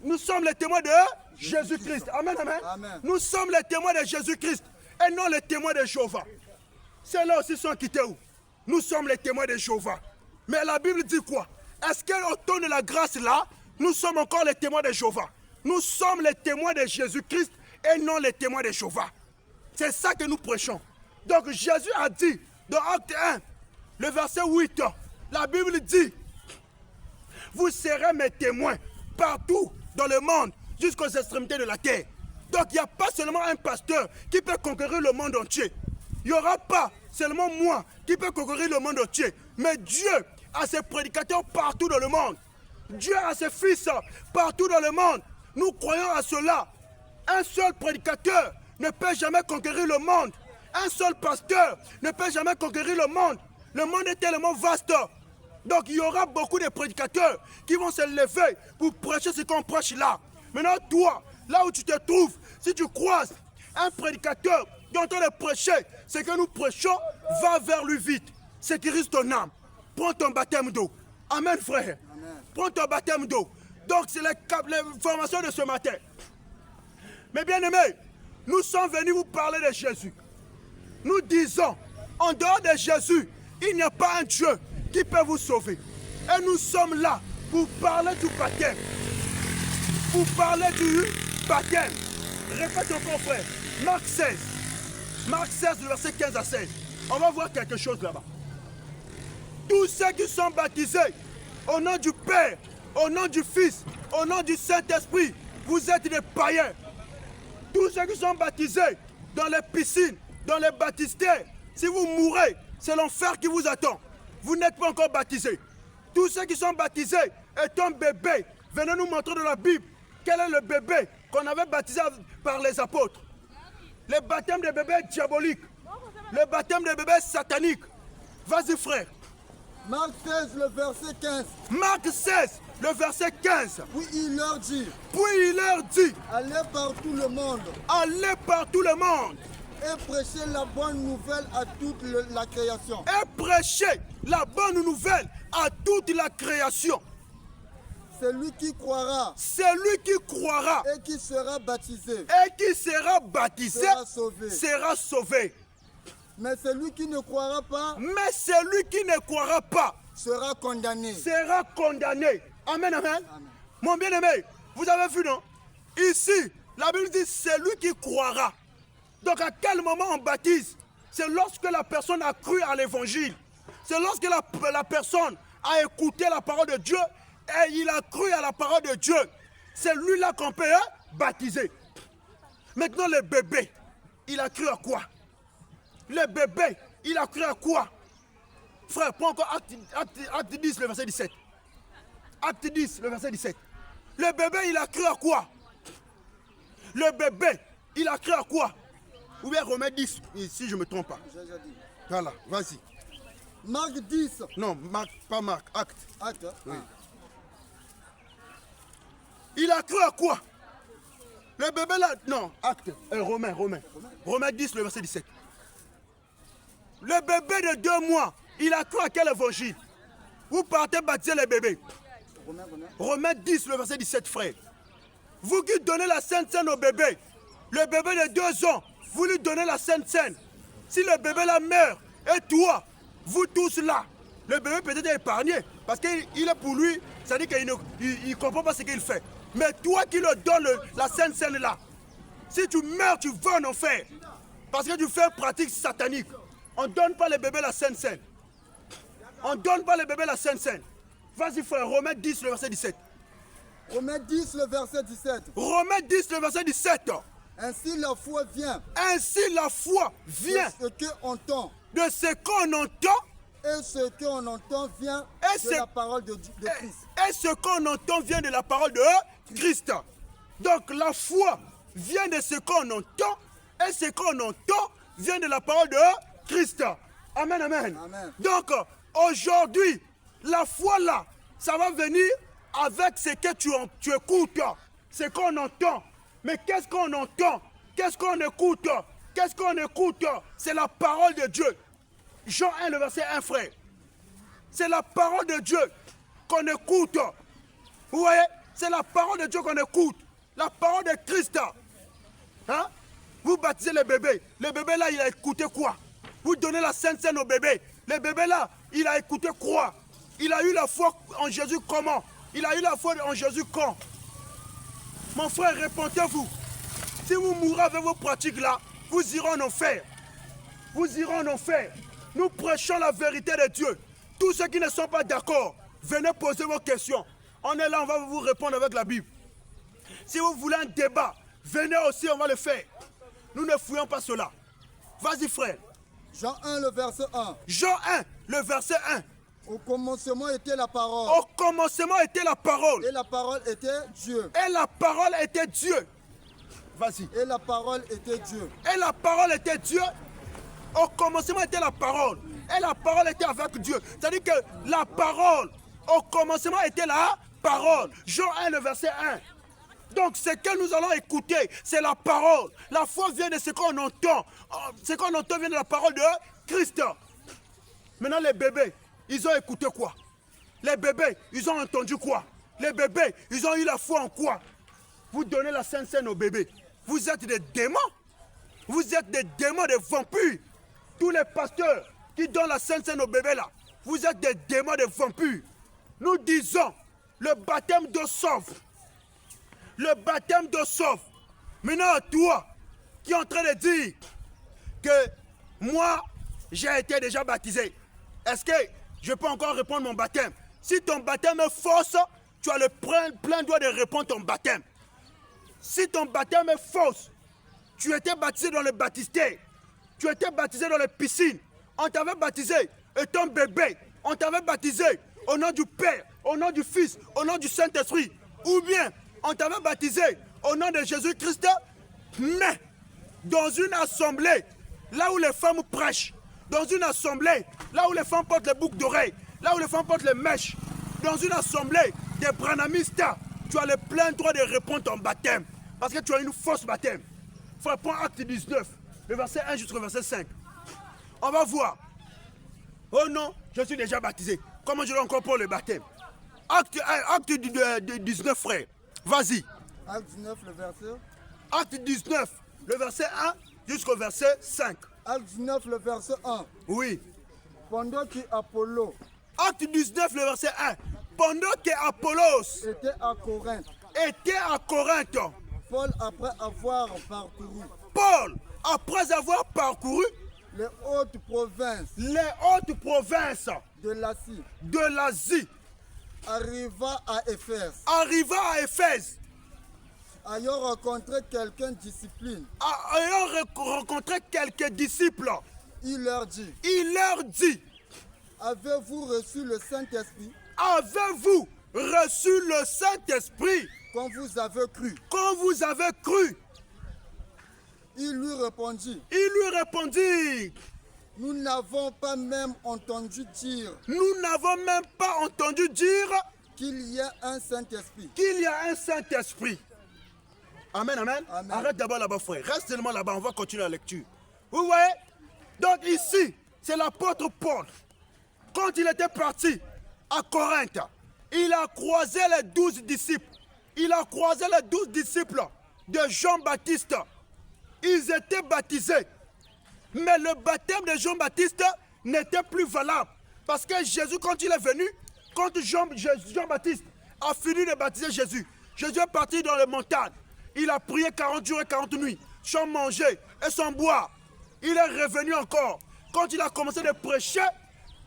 Nous sommes les témoins de Jésus-Christ. Amen, amen, amen. Nous sommes les témoins de Jésus-Christ et non les témoins de Jéhovah. Ceux-là aussi sont quittés où? Nous sommes les témoins de Jéhovah. Mais la Bible dit quoi? Est-ce qu'au temps de la grâce là, nous sommes encore les témoins de Jéhovah? Nous sommes les témoins de Jésus-Christ et non les témoins de Jéhovah. C'est ça que nous prêchons. Donc Jésus a dit dans Acte 1, le verset 8, la Bible dit, vous serez mes témoins partout dans le monde, jusqu'aux extrémités de la terre. Donc il n'y a pas seulement un pasteur qui peut conquérir le monde entier. Il n'y aura pas seulement moi qui peut conquérir le monde entier. Mais Dieu a ses prédicateurs partout dans le monde. Dieu a ses fils partout dans le monde. Nous croyons à cela. Un seul prédicateur ne peut jamais conquérir le monde. Un seul pasteur ne peut jamais conquérir le monde. Le monde est tellement vaste. Donc il y aura beaucoup de prédicateurs qui vont se lever pour prêcher ce qu'on prêche là. Maintenant toi, là où tu te trouves, si tu croises un prédicateur qui est en train de prêcher, ce que nous prêchons, va vers lui vite. Sécurise ton âme. Prends ton baptême d'eau. Amen, frère. Amen. Prends ton baptême d'eau. Donc, c'est l'information de ce matin. Mais bien aimés, nous sommes venus vous parler de Jésus. Nous disons, en dehors de Jésus, il n'y a pas un Dieu qui peut vous sauver. Et nous sommes là pour parler du baptême. Pour parler du baptême. Répète encore, frère. Marc 16. Marc 16, le verset 15 à 16. On va voir quelque chose là-bas. Tous ceux qui sont baptisés au nom du Père, au nom du Fils, au nom du Saint-Esprit, vous êtes des païens. Tous ceux qui sont baptisés dans les piscines, dans les baptistères, si vous mourrez, c'est l'enfer qui vous attend. Vous n'êtes pas encore baptisés. Tous ceux qui sont baptisés étant bébés, venez nous montrer dans la Bible quel est le bébé qu'on avait baptisé par les apôtres. Le baptême des bébés diaboliques. Le baptême des bébés sataniques. Vas-y, frère. Marc 16, le verset 15. Marc 16, le verset 15. Puis il leur dit, allez par tout le monde. Allez par tout le monde. Et prêchez la bonne nouvelle à toute la création. Et prêchez la bonne nouvelle à toute la création. Celui qui croira. Et qui sera baptisé. Sera sauvé. Mais celui qui ne croira pas. Sera condamné. Amen, amen. Mon bien-aimé, vous avez vu, non? Ici, la Bible dit celui qui croira. Donc à quel moment on baptise? C'est lorsque la personne a cru à l'évangile. C'est lorsque la personne a écouté la parole de Dieu et il a cru à la parole de Dieu. C'est lui-là qu'on peut baptiser. Maintenant le bébé, il a cru à quoi? Le bébé, il a cru à quoi? Frère, prends encore acte 10, le verset 17. Acte 10, le verset 17. Le bébé, il a cru à quoi? Le bébé, il a cru à quoi? Ou bien Romains 10, si je ne me trompe pas. Voilà, vas-y. Marc 10. Non, pas Marc, Acte. Acte, oui. Il a cru à quoi? Le bébé là, non, Acte, Romains 10, le verset 17. Le bébé de 2 mois, il a cru à quel évangile? Vous partez baptiser les bébés. Romains 10, le verset 17, frère. Vous qui donnez la Sainte Seine au bébé, le bébé de 2 ans, vous lui donnez la Sainte Seine. Si le bébé là meurt, et toi, vous tous là, le bébé peut-être est épargné, parce qu'il est pour lui, ça dit qu'il ne comprend pas ce qu'il fait. Mais toi qui le donnes la Sainte Seine là, si tu meurs, tu vas en enfer. Parce que tu fais une pratique satanique. On ne donne pas les bébés la Sainte Seine. On ne donne pas les bébés la Sainte Seine. Vas-y frère, Romains 10, le verset 17. Romains 10, le verset 17. Romains 10, le verset 17. Ainsi la foi vient. Ainsi la foi vient De ce qu'on entend. de ce qu'on entend. Et ce qu'on entend vient Et de la parole de Christ. Et ce qu'on entend vient de la parole de Christ. Donc la foi vient de ce qu'on entend. Et ce qu'on entend vient de la parole de Christ. Amen, amen. Amen. Donc aujourd'hui, la foi là, ça va venir avec ce que tu écoutes, ce qu'on entend. Mais qu'est-ce qu'on entend? Qu'est-ce qu'on écoute? Qu'est-ce qu'on écoute? C'est la parole de Dieu. Jean 1, le verset 1, frère. C'est la parole de Dieu qu'on écoute. Vous voyez? C'est la parole de Dieu qu'on écoute. La parole de Christ. Hein? Vous baptisez les bébés. Le bébé là, il a écouté quoi? Vous donnez la Sainte Seine au bébé. Le bébé là, il a écouté quoi? Il a eu la foi en Jésus comment? Il a eu la foi en Jésus quand? Mon frère, répondez-vous. Si vous mourrez avec vos pratiques là, vous irez en enfer. Vous irez en enfer. Nous prêchons la vérité de Dieu. Tous ceux qui ne sont pas d'accord, venez poser vos questions. On est là, on va vous répondre avec la Bible. Si vous voulez un débat, venez aussi, on va le faire. Nous ne fouillons pas cela. Vas-y, frère. Jean 1, le verset 1. Jean 1, le verset 1. Au commencement était la parole. Au commencement était la parole. Et la parole était Dieu. Et la parole était Dieu. Vas-y. Et la parole était Dieu. Et la parole était Dieu. Au commencement était la parole. Et la parole était avec Dieu. C'est-à-dire que la parole, au commencement était la parole. Jean 1, le verset 1. Donc ce que nous allons écouter, c'est la parole. La foi vient de ce qu'on entend. Ce qu'on entend vient de la parole de Christ. Maintenant les bébés, ils ont écouté quoi? Les bébés, ils ont entendu quoi? Les bébés, ils ont eu la foi en quoi? Vous donnez la Sainte Seine aux bébés. Vous êtes des démons. Vous êtes des démons, des vampires. Tous les pasteurs qui donnent la Sainte Seine aux bébés là, vous êtes des démons, des vampires. Nous disons, le baptême d'eau sauve. Le baptême d'eau sauve. Maintenant, toi, qui es en train de dire que moi, j'ai été déjà baptisé, est-ce que je peux encore répondre mon baptême? Si ton baptême est fausse, tu as le plein droit de répondre ton baptême. Si ton baptême est fausse, tu étais baptisé dans le baptistère, tu étais baptisé dans les piscines, on t'avait baptisé étant bébé, on t'avait baptisé au nom du Père, au nom du Fils, au nom du Saint-Esprit, ou bien on t'avait baptisé au nom de Jésus-Christ, mais dans une assemblée, là où les femmes prêchent, dans une assemblée, là où les femmes portent les boucles d'oreilles, là où les femmes portent les mèches, dans une assemblée des branamistes, tu as le plein droit de répondre ton baptême, parce que tu as une fausse baptême. Frère, prends Acte 19, le verset 1 jusqu'au verset 5. On va voir. Oh non, je suis déjà baptisé. Comment je dois encore prendre le baptême? Acte 19, frère. Vas-y. Acte 19, le verset. Acte 19, le verset 1 jusqu'au verset 5. Acte 19, le verset 1. Oui. Pendant qu'Apollo Acte 19, le verset 1. Pendant qu'Apollos était à Corinthe, Paul, après avoir parcouru les hautes provinces de l'Asie, arriva à Éphèse. Ayant rencontré quelques disciples, il leur dit, avez-vous reçu le Saint-Esprit quand vous avez cru? Il lui répondit, nous n'avons pas même entendu dire qu'il y a un Saint-Esprit. Amen, amen, Amen. Arrête d'abord là-bas, frère. Reste seulement là-bas, on va continuer la lecture. Vous voyez? Donc ici, c'est l'apôtre Paul. Quand il était parti à Corinthe, il a croisé les 12 disciples. Il a croisé les 12 disciples de Jean-Baptiste. Ils étaient baptisés. Mais le baptême de Jean-Baptiste n'était plus valable. Parce que Jésus, quand il est venu, quand Jean-Baptiste a fini de baptiser Jésus, Jésus est parti dans les montagnes. Il a prié 40 jours et 40 nuits, sans manger et sans boire. Il est revenu encore. Quand il a commencé de prêcher,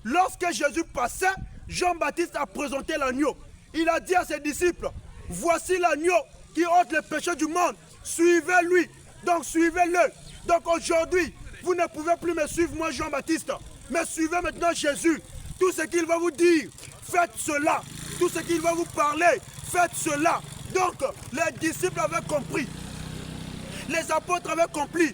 lorsque Jésus passait, Jean-Baptiste a présenté l'agneau. Il a dit à ses disciples, voici l'agneau qui ôte les péchés du monde. Suivez-lui. Donc suivez-le. Donc aujourd'hui, vous ne pouvez plus me suivre, moi Jean-Baptiste. Mais suivez maintenant Jésus. Tout ce qu'il va vous dire, faites cela. Tout ce qu'il va vous parler, faites cela. Donc les disciples avaient compris. Les apôtres avaient compris.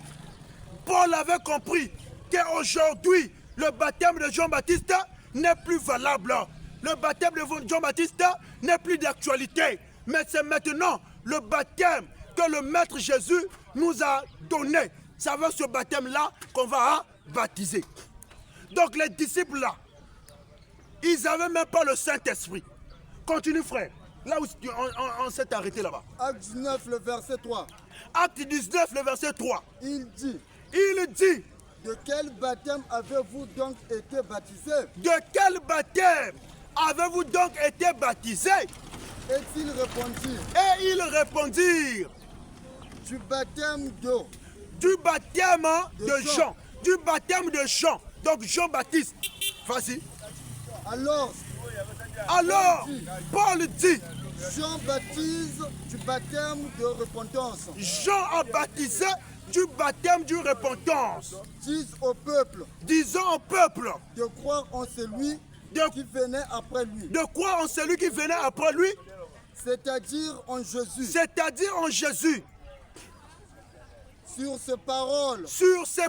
Paul avait compris qu'aujourd'hui, le baptême de Jean-Baptiste n'est plus valable. Le baptême de Jean-Baptiste n'est plus d'actualité. Mais c'est maintenant le baptême que le Maître Jésus nous a donné. C'est avec ce baptême-là qu'on va baptiser. Donc les disciples là, ils n'avaient même pas le Saint-Esprit. Continue frère. Là où on s'est arrêté là-bas. Acte 19, le verset 3. Acte 19, le verset 3. Il dit, de quel baptême avez-vous donc été baptisés? De quel baptême avez-vous donc été baptisés? Et ils répondirent, du baptême d'eau. Du baptême de Jean. Du baptême de Jean. Donc Jean-Baptiste. Vas-y. Alors, Paul dit, Jean baptise du baptême de repentance. Jean a baptisé du baptême de repentance. Disons au peuple de croire en celui qui venait après lui. De croire en celui qui venait après lui. C'est-à-dire en Jésus. C'est-à-dire en Jésus. Sur ces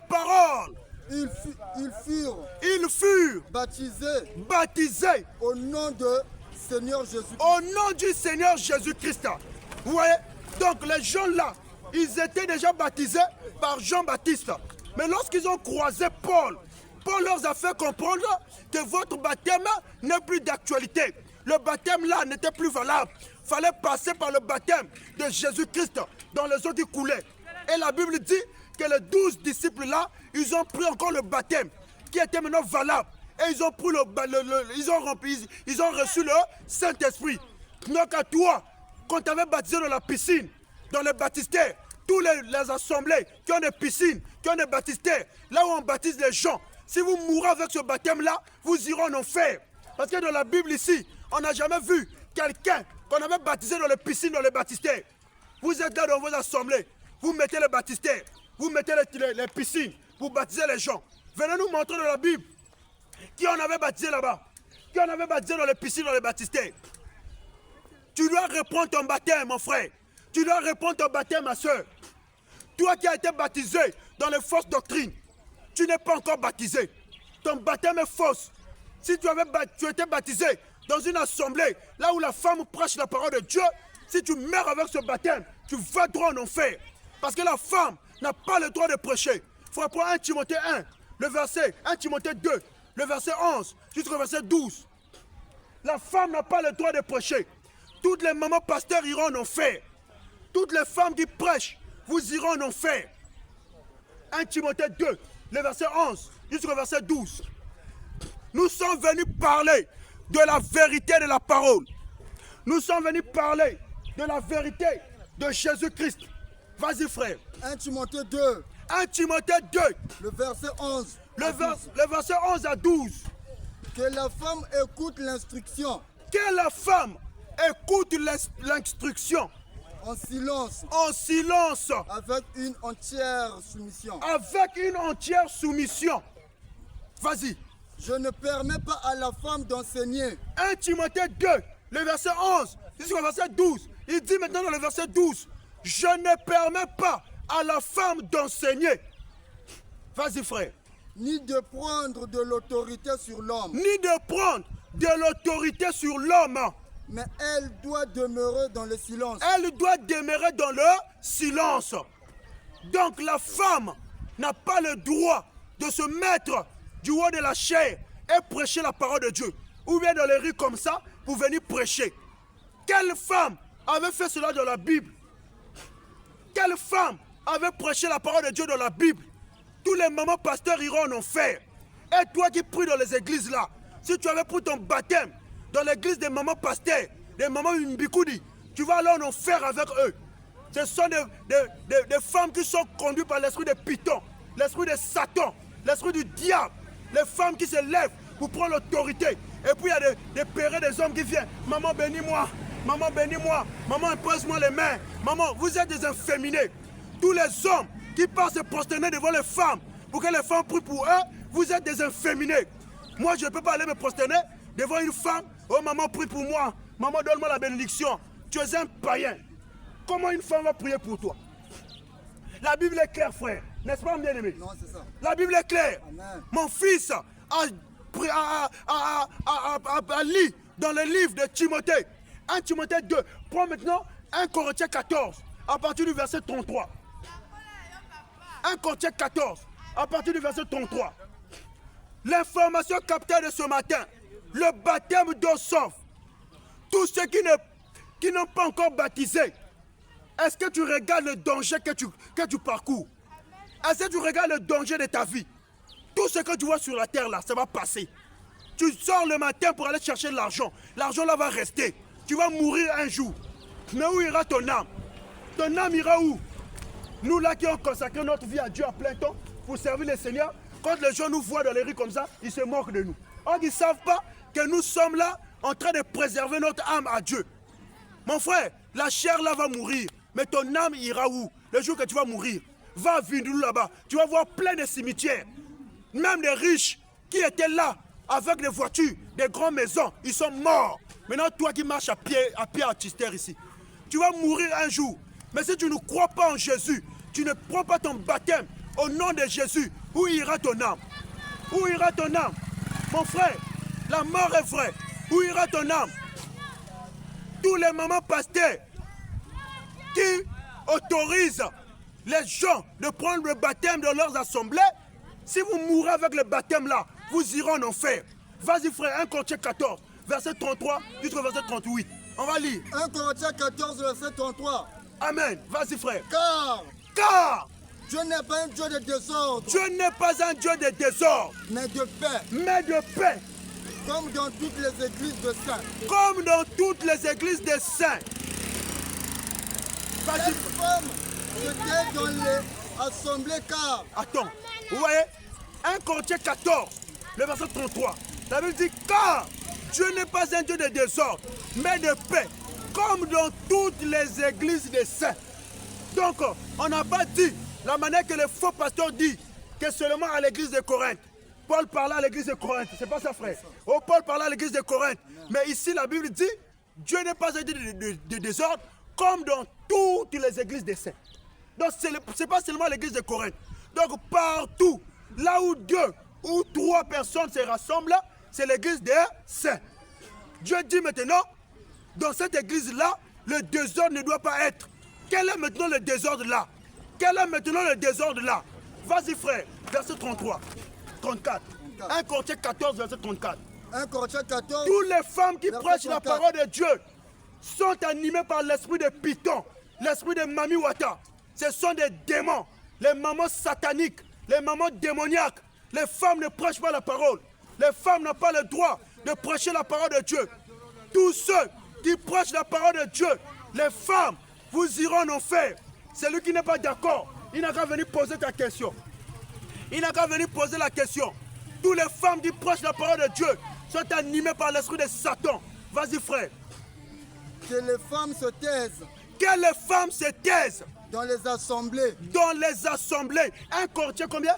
paroles. Ils furent baptisés au nom de Seigneur Jésus-Christ. Au nom du Seigneur Jésus-Christ. Vous voyez? Donc les gens là, ils étaient déjà baptisés par Jean-Baptiste. Mais lorsqu'ils ont croisé Paul, Paul leur a fait comprendre que votre baptême n'est plus d'actualité. Le baptême là n'était plus valable. Il fallait passer par le baptême de Jésus-Christ dans les eaux qui coulaient. Et la Bible dit que les 12 disciples là, ils ont pris encore le baptême qui était maintenant valable. Et ils ont pris ils ont reçu le Saint-Esprit. Donc à toi, quand tu avais baptisé dans la piscine, dans les baptistères, tous les assemblées qui ont des piscines, qui ont des baptistères, là où on baptise les gens, si vous mourrez avec ce baptême-là, vous irez en enfer. Parce que dans la Bible ici, on n'a jamais vu quelqu'un qu'on avait baptisé dans les piscines, dans les baptistères. Vous êtes là dans vos assemblées, vous mettez les baptistères, vous mettez les piscines, vous baptisez les gens. Venez nous montrer dans la Bible qui on avait baptisé là-bas, qui on avait baptisé dans les piscines, dans les baptistères. Tu dois reprendre ton baptême, mon frère. Tu dois reprendre ton baptême, ma soeur. Toi qui as été baptisé dans les fausses doctrines, tu n'es pas encore baptisé. Ton baptême est fausse. Si tu étais baptisé dans une assemblée, là où la femme prêche la parole de Dieu, si tu meurs avec ce baptême, tu vas droit en enfer. Parce que la femme n'a pas le droit de prêcher. Il faut prendre 1 Timothée 1, le verset 1 Timothée 2, le verset 11 jusqu'au verset 12. La femme n'a pas le droit de prêcher. Toutes les mamans pasteurs iront en enfer. Toutes les femmes qui prêchent, vous irez en enfer. 1 Timothée 2, le verset 11 jusqu'au verset 12. Nous sommes venus parler de la vérité de la parole. Nous sommes venus parler de la vérité de Jésus-Christ. Vas-y frère. 1 Timothée 2. 1 Timothée 2. Le verset 11. Le verset 11 à 12. Que la femme écoute l'instruction. Que la femme écoute l'instruction. En silence. En silence. Avec une entière soumission. Avec une entière soumission. Vas-y. Je ne permets pas à la femme d'enseigner. 1 Timothée 2, le verset 11 jusqu'au verset 12. Il dit maintenant dans le verset 12, je ne permets pas à la femme d'enseigner. Vas-y frère. Ni de prendre de l'autorité sur l'homme. Ni de prendre de l'autorité sur l'homme. Mais elle doit demeurer dans le silence. Elle doit demeurer dans le silence. Donc la femme n'a pas le droit de se mettre du haut de la chair et prêcher la parole de Dieu. Ou bien dans les rues comme ça pour venir prêcher. Quelle femme avait fait cela dans la Bible? Quelle femme avait prêché la parole de Dieu dans la Bible? Tous les mamans pasteurs iront en enfer. Et toi qui pries dans les églises là, si tu avais pris ton baptême dans l'église des mamans pasteurs, des mamans Mbikoudi, tu vas aller en enfer avec eux. Ce sont des femmes qui sont conduites par l'esprit de Python, l'esprit de Satan, l'esprit du diable. Les femmes qui se lèvent pour prendre l'autorité. Et puis il y a des pères, des hommes qui viennent. Maman, bénis-moi. Maman, bénis-moi. Maman, impose-moi les mains. Maman, vous êtes des inféminés. Tous les hommes qui passent se prosterner devant les femmes pour que les femmes prient pour eux, vous êtes des inféminés. Moi, je ne peux pas aller me prosterner devant une femme. Oh, maman, prie pour moi. Maman, donne-moi la bénédiction. Tu es un païen. Comment une femme va prier pour toi? La Bible est claire, frère. N'est-ce pas, bien-aimé? Non, c'est ça. La Bible est claire. Amen. Mon fils a lu dans le livre de Timothée. 1 Timothée 2. Prends maintenant 1 Corinthiens 14, à partir du verset 33. 1 Corinthiens 14, à partir du verset 33. L'information captée de ce matin, le baptême d'eau sauve. Tous ceux qui n'ont pas encore baptisé, est-ce que tu regardes le danger que tu parcours? Est-ce que tu regardes le danger de ta vie? Tout ce que tu vois sur la terre là, ça va passer. Tu sors le matin pour aller chercher l'argent. L'argent là va rester. Tu vas mourir un jour. Mais où ira ton âme? Ton âme ira où? Nous là qui avons consacré notre vie à Dieu à plein temps pour servir le Seigneur, quand les gens nous voient dans les rues comme ça, ils se moquent de nous. Or, ils ne savent pas que nous sommes là en train de préserver notre âme à Dieu. Mon frère, la chair là va mourir. Mais ton âme ira où? Le jour que tu vas mourir. Va à Vindaloo là-bas. Tu vas voir plein de cimetières. Même des riches qui étaient là avec des voitures, des grandes maisons, ils sont morts. Maintenant, toi qui marches à pied à Chister ici, tu vas mourir un jour. Mais si tu ne crois pas en Jésus, tu ne prends pas ton baptême au nom de Jésus, où ira ton âme? Où ira ton âme? Mon frère, la mort est vraie. Où ira ton âme? Tous les mamans pasteurs qui autorisent les gens de prendre le baptême dans leurs assemblées, si vous mourrez avec le baptême là, vous irez en enfer. Vas-y frère, 1 Corinthiens 14, verset 33 jusqu'au verset 38. On va lire. 1 Corinthiens 14, verset 33. Amen. Vas-y frère. Car Dieu n'est pas un Dieu de désordre. Dieu n'est pas un Dieu de désordre, mais de paix. Mais de paix. Comme dans toutes les églises de saints. Comme dans toutes les églises des saints. Cette femme était dans les assemblées car. Attends, vous voyez 1 Corinthiens 14, le verset 33. La Bible dit car Dieu n'est pas un Dieu de désordre, mais de paix, comme dans toutes les églises des saints. Donc, on n'a pas dit, la manière que le faux pasteur dit, que seulement à l'église de Corinthe. Paul parlait à l'église de Corinthe, c'est pas ça frère. Oh, Paul parlait à l'église de Corinthe. Mais ici, la Bible dit, Dieu n'est pas un Dieu de désordre, comme dans toutes les églises des saints. Donc, ce n'est pas seulement l'église de Corinthe. Donc, partout, là où 2 ou 3 personnes se rassemblent, c'est l'église des saints. Dieu dit maintenant, dans cette église-là, le désordre ne doit pas être. Quel est maintenant le désordre là? Quel est maintenant le désordre là? Vas-y frère, verset 33, 34. 1 Corinthiens 14, verset 34. 1 Corinthiens 14. Toutes les femmes qui prêchent la parole de Dieu sont animées par l'esprit de Python, l'esprit de Mami Wata. Ce sont des démons, les mamans sataniques, les mamans démoniaques. Les femmes ne prêchent pas la parole. Les femmes n'ont pas le droit de prêcher la parole de Dieu. Tous ceux qui prêchent la parole de Dieu, les femmes, vous irez en enfer. Celui qui n'est pas d'accord, il n'a qu'à venir poser ta question. Il n'a qu'à venir poser la question. Toutes les femmes qui prêchent la parole de Dieu sont animées par l'esprit de Satan. Vas-y frère. Que les femmes se taisent. Que les femmes se taisent. Dans les assemblées. Dans les assemblées. 1 Corinthiens combien?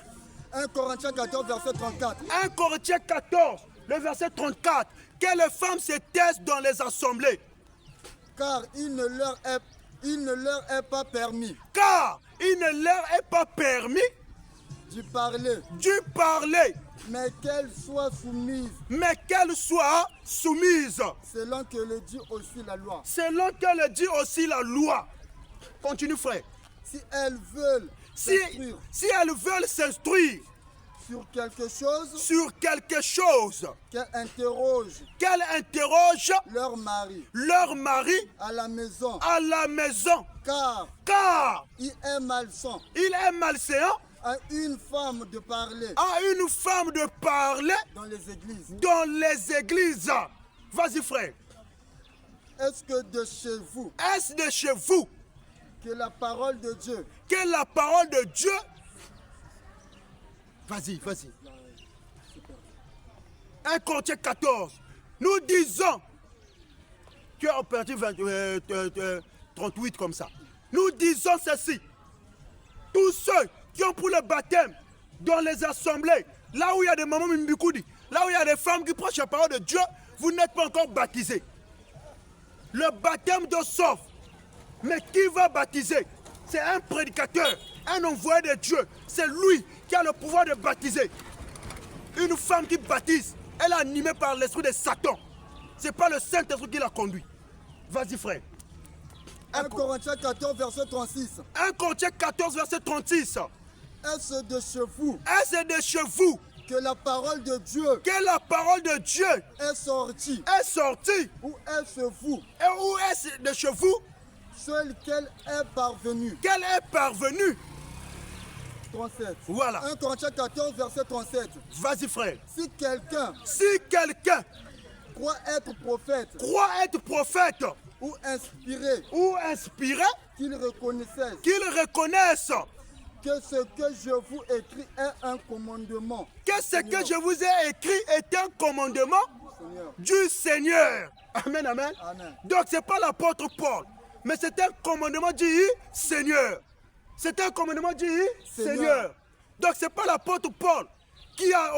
1 Corinthiens 14, verset 34. 1 Corinthiens 14, le verset 34. Que les femmes se taisent dans les assemblées. Car il ne leur est pas permis. Car il ne leur est pas permis d'y parler. D'y parler. Mais qu'elles soient soumises. Mais qu'elles soient soumises. Selon que le dit aussi la loi. Selon que le dit aussi la loi. Continue frère. Si elles veulent si elles veulent s'instruire sur quelque chose. Sur quelque chose. Qu'elles interrogent. Qu'elles interrogent leur mari. Leur mari. À la maison. À la maison. Car il est malsain. Il est malsain. À une femme de parler. À une femme de parler. Dans les églises. Dans les églises. Vas-y frère. Est-ce que de chez vous. Est-ce de chez vous. Que la parole de Dieu. Que la parole de Dieu. Vas-y, vas-y. 1 Corinthiens 14. Nous disons Tu es opératif 38 comme ça. Nous disons ceci. Tous ceux qui ont pour le baptême dans les assemblées, là où il y a des mamans Mimbikoudi, là où il y a des femmes qui prêchent la parole de Dieu, vous n'êtes pas encore baptisés. Le baptême d'eau sauve. Mais qui va baptiser? C'est un prédicateur, un envoyé de Dieu. C'est lui qui a le pouvoir de baptiser. Une femme qui baptise, elle est animée par l'esprit de Satan. Ce n'est pas le Saint-Esprit qui l'a conduit. Vas-y frère. 1 Corinthiens 14, verset 36. 1 Corinthiens 14, verset 36. Est-ce de chez vous Est-ce de chez vous que la parole de Dieu que la parole de Dieu est sortie? est sortie? Ou est-ce vous? Et où est-ce de chez vous Seul qu'elle est parvenue. qu'elle est parvenue? 37. Voilà. 1 Corinthiens 14, verset 37. Vas-y frère. Si quelqu'un Si quelqu'un croit être prophète croit être prophète ou inspiré, qu'il reconnaisse reconnaisse que ce que je vous écris est un commandement que ce que je vous ai écrit est un commandement Seigneur. du Seigneur. Amen, amen. Amen. Donc ce n'est pas l'apôtre Paul, mais c'est un commandement du Seigneur. C'est un commandement du Seigneur. Donc ce n'est pas l'apôtre Paul qui a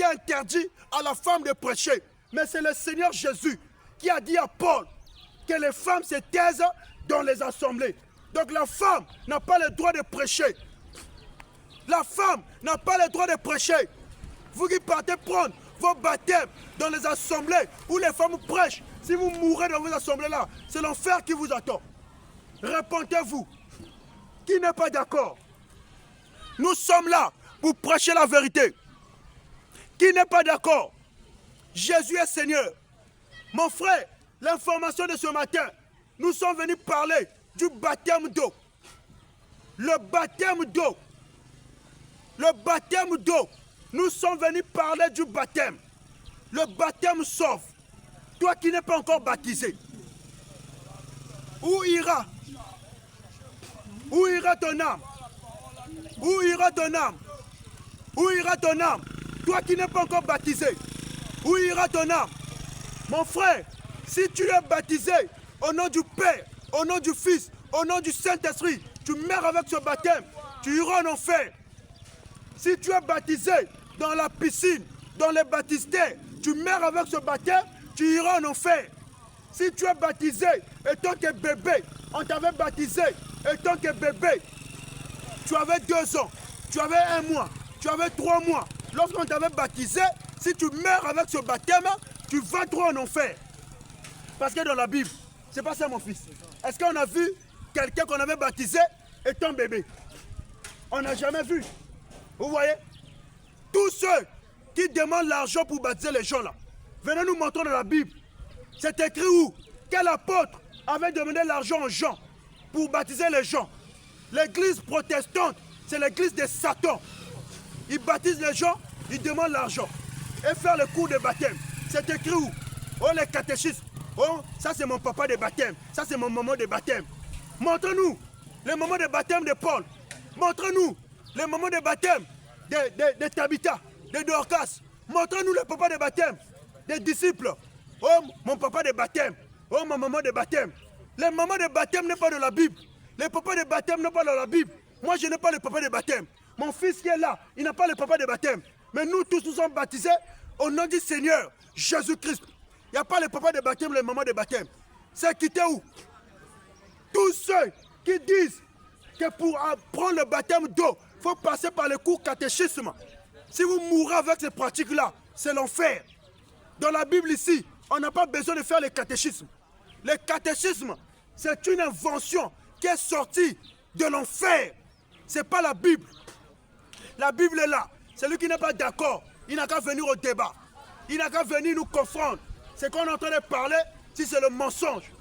interdit à la femme de prêcher, mais c'est le Seigneur Jésus qui a dit à Paul que les femmes se taisent dans les assemblées. Donc la femme n'a pas le droit de prêcher. La femme n'a pas le droit de prêcher. Vous qui partez prendre vos baptêmes dans les assemblées où les femmes prêchent, si vous mourrez dans vos assemblées-là, c'est l'enfer qui vous attend. Répondez-vous. Qui n'est pas d'accord? Nous sommes là pour prêcher la vérité. Qui n'est pas d'accord? Jésus est Seigneur. Mon frère, l'information de ce matin, nous sommes venus parler du baptême d'eau. Le baptême d'eau. Le baptême d'eau. Nous sommes venus parler du baptême. Le baptême sauve. Toi qui n'es pas encore baptisé, où ira? Où ira ton âme? Où ira ton âme? Où ira ton âme? Toi qui n'es pas encore baptisé, où ira ton âme? Mon frère, si tu es baptisé au nom du Père, au nom du Fils, au nom du Saint-Esprit, tu meurs avec ce baptême, tu iras en enfer. Si tu es baptisé dans la piscine, dans les baptistères, tu meurs avec ce baptême, tu iras en enfer. Si tu es baptisé étant que bébé, on t'avait baptisé étant que bébé, tu avais 2 ans, tu avais 1 mois, tu avais 3 mois. Lorsqu'on t'avait baptisé, si tu meurs avec ce baptême, tu vas droit en enfer. Parce que dans la Bible, c'est pas ça mon fils. Est-ce qu'on a vu quelqu'un qu'on avait baptisé étant bébé? On n'a jamais vu. Vous voyez? Tous ceux qui demandent l'argent pour baptiser les gens là, venez nous montrer dans la Bible. C'est écrit où? Quel apôtre avait demandé l'argent aux gens pour baptiser les gens? L'église protestante, c'est l'église de Satan. Ils baptisent les gens, ils demandent l'argent. Et faire le cours de baptême. C'est écrit où? Oh, les catéchistes. Oh, ça c'est mon papa de baptême. Ça c'est mon maman de baptême. Montre-nous les moments de baptême de Paul. Montre-nous les moments de baptême de Tabitha, de Dorcas. Montre-nous le papa de baptême des disciples. Oh, mon papa de baptême. Oh, ma maman de baptême. Les mamans de baptême n'est pas dans la Bible. Les papas de baptême n'est pas dans la Bible. Moi, je n'ai pas le papa de baptême. Mon fils qui est là, il n'a pas le papa de baptême. Mais nous tous, nous sommes baptisés au nom du Seigneur Jésus-Christ. Il n'y a pas le papa de baptême, les mamans de baptême. C'est quitté où? Tous ceux qui disent que pour apprendre le baptême d'eau, il faut passer par le cours catéchisme. Si vous mourrez avec ces pratiques-là, c'est l'enfer. Dans la Bible ici, on n'a pas besoin de faire le catéchisme. Le catéchisme, c'est une invention qui est sortie de l'enfer. Ce n'est pas la Bible. La Bible est là. Celui qui n'est pas d'accord, il n'a qu'à venir au débat. Il n'a qu'à venir nous confondre. Ce qu'on est en train de parler, si c'est le mensonge.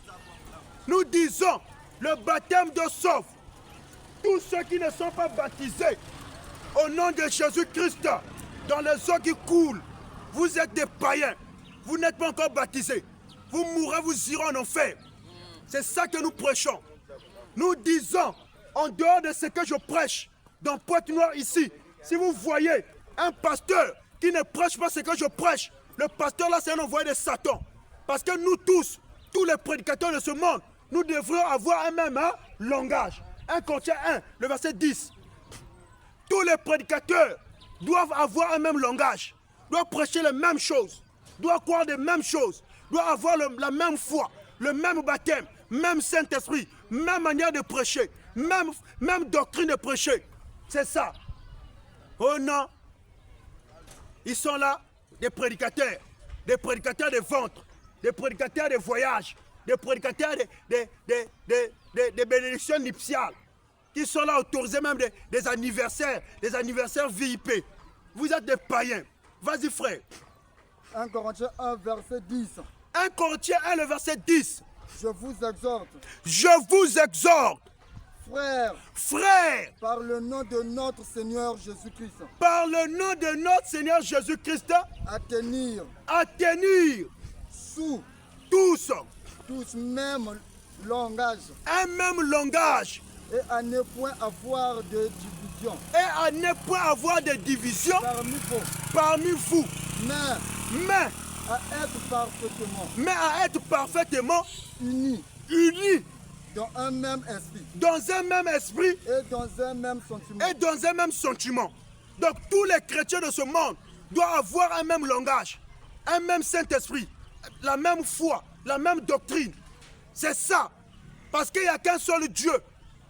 Nous disons, le baptême de sauve. Tous ceux qui ne sont pas baptisés, au nom de Jésus-Christ, dans les eaux qui coulent, vous êtes des païens. Vous n'êtes pas encore baptisés. Vous mourrez, vous irez en enfer. C'est ça que nous prêchons. Nous disons, en dehors de ce que je prêche, dans Pointe-Noire ici, si vous voyez un pasteur qui ne prêche pas ce que je prêche, le pasteur là c'est un envoyé de Satan. Parce que nous tous, tous les prédicateurs de ce monde, nous devrions avoir un même langage. 1 Corinthiens 1, le verset 10. Tous les prédicateurs doivent avoir un même langage, doivent prêcher les mêmes choses, doivent croire les mêmes choses, doivent avoir la même foi, le même baptême, même Saint-Esprit, même manière de prêcher, même doctrine de prêcher. C'est ça. Oh non, ils sont là, des prédicateurs de ventre, des prédicateurs de voyage, des prédicateurs des bénédictions nuptiales, qui sont là autorisés même des anniversaires VIP. Vous êtes des païens. Vas-y frère. 1 Corinthiens 1, verset 10. 1 Corinthiens 1, le verset 10. Je vous exhorte. Je vous exhorte. Frères, par le nom de notre Seigneur Jésus-Christ. Par le nom de notre Seigneur Jésus-Christ. À tenir. Sous. Tous. Même langage. Un même langage. Et à ne point avoir de division. Parmi vous. Mais à être parfaitement unis. Dans un même esprit. Et dans un même sentiment. Donc tous les chrétiens de ce monde doivent avoir un même langage, un même Saint-Esprit, la même foi, la même doctrine. C'est ça. Parce qu'il n'y a qu'un seul Dieu.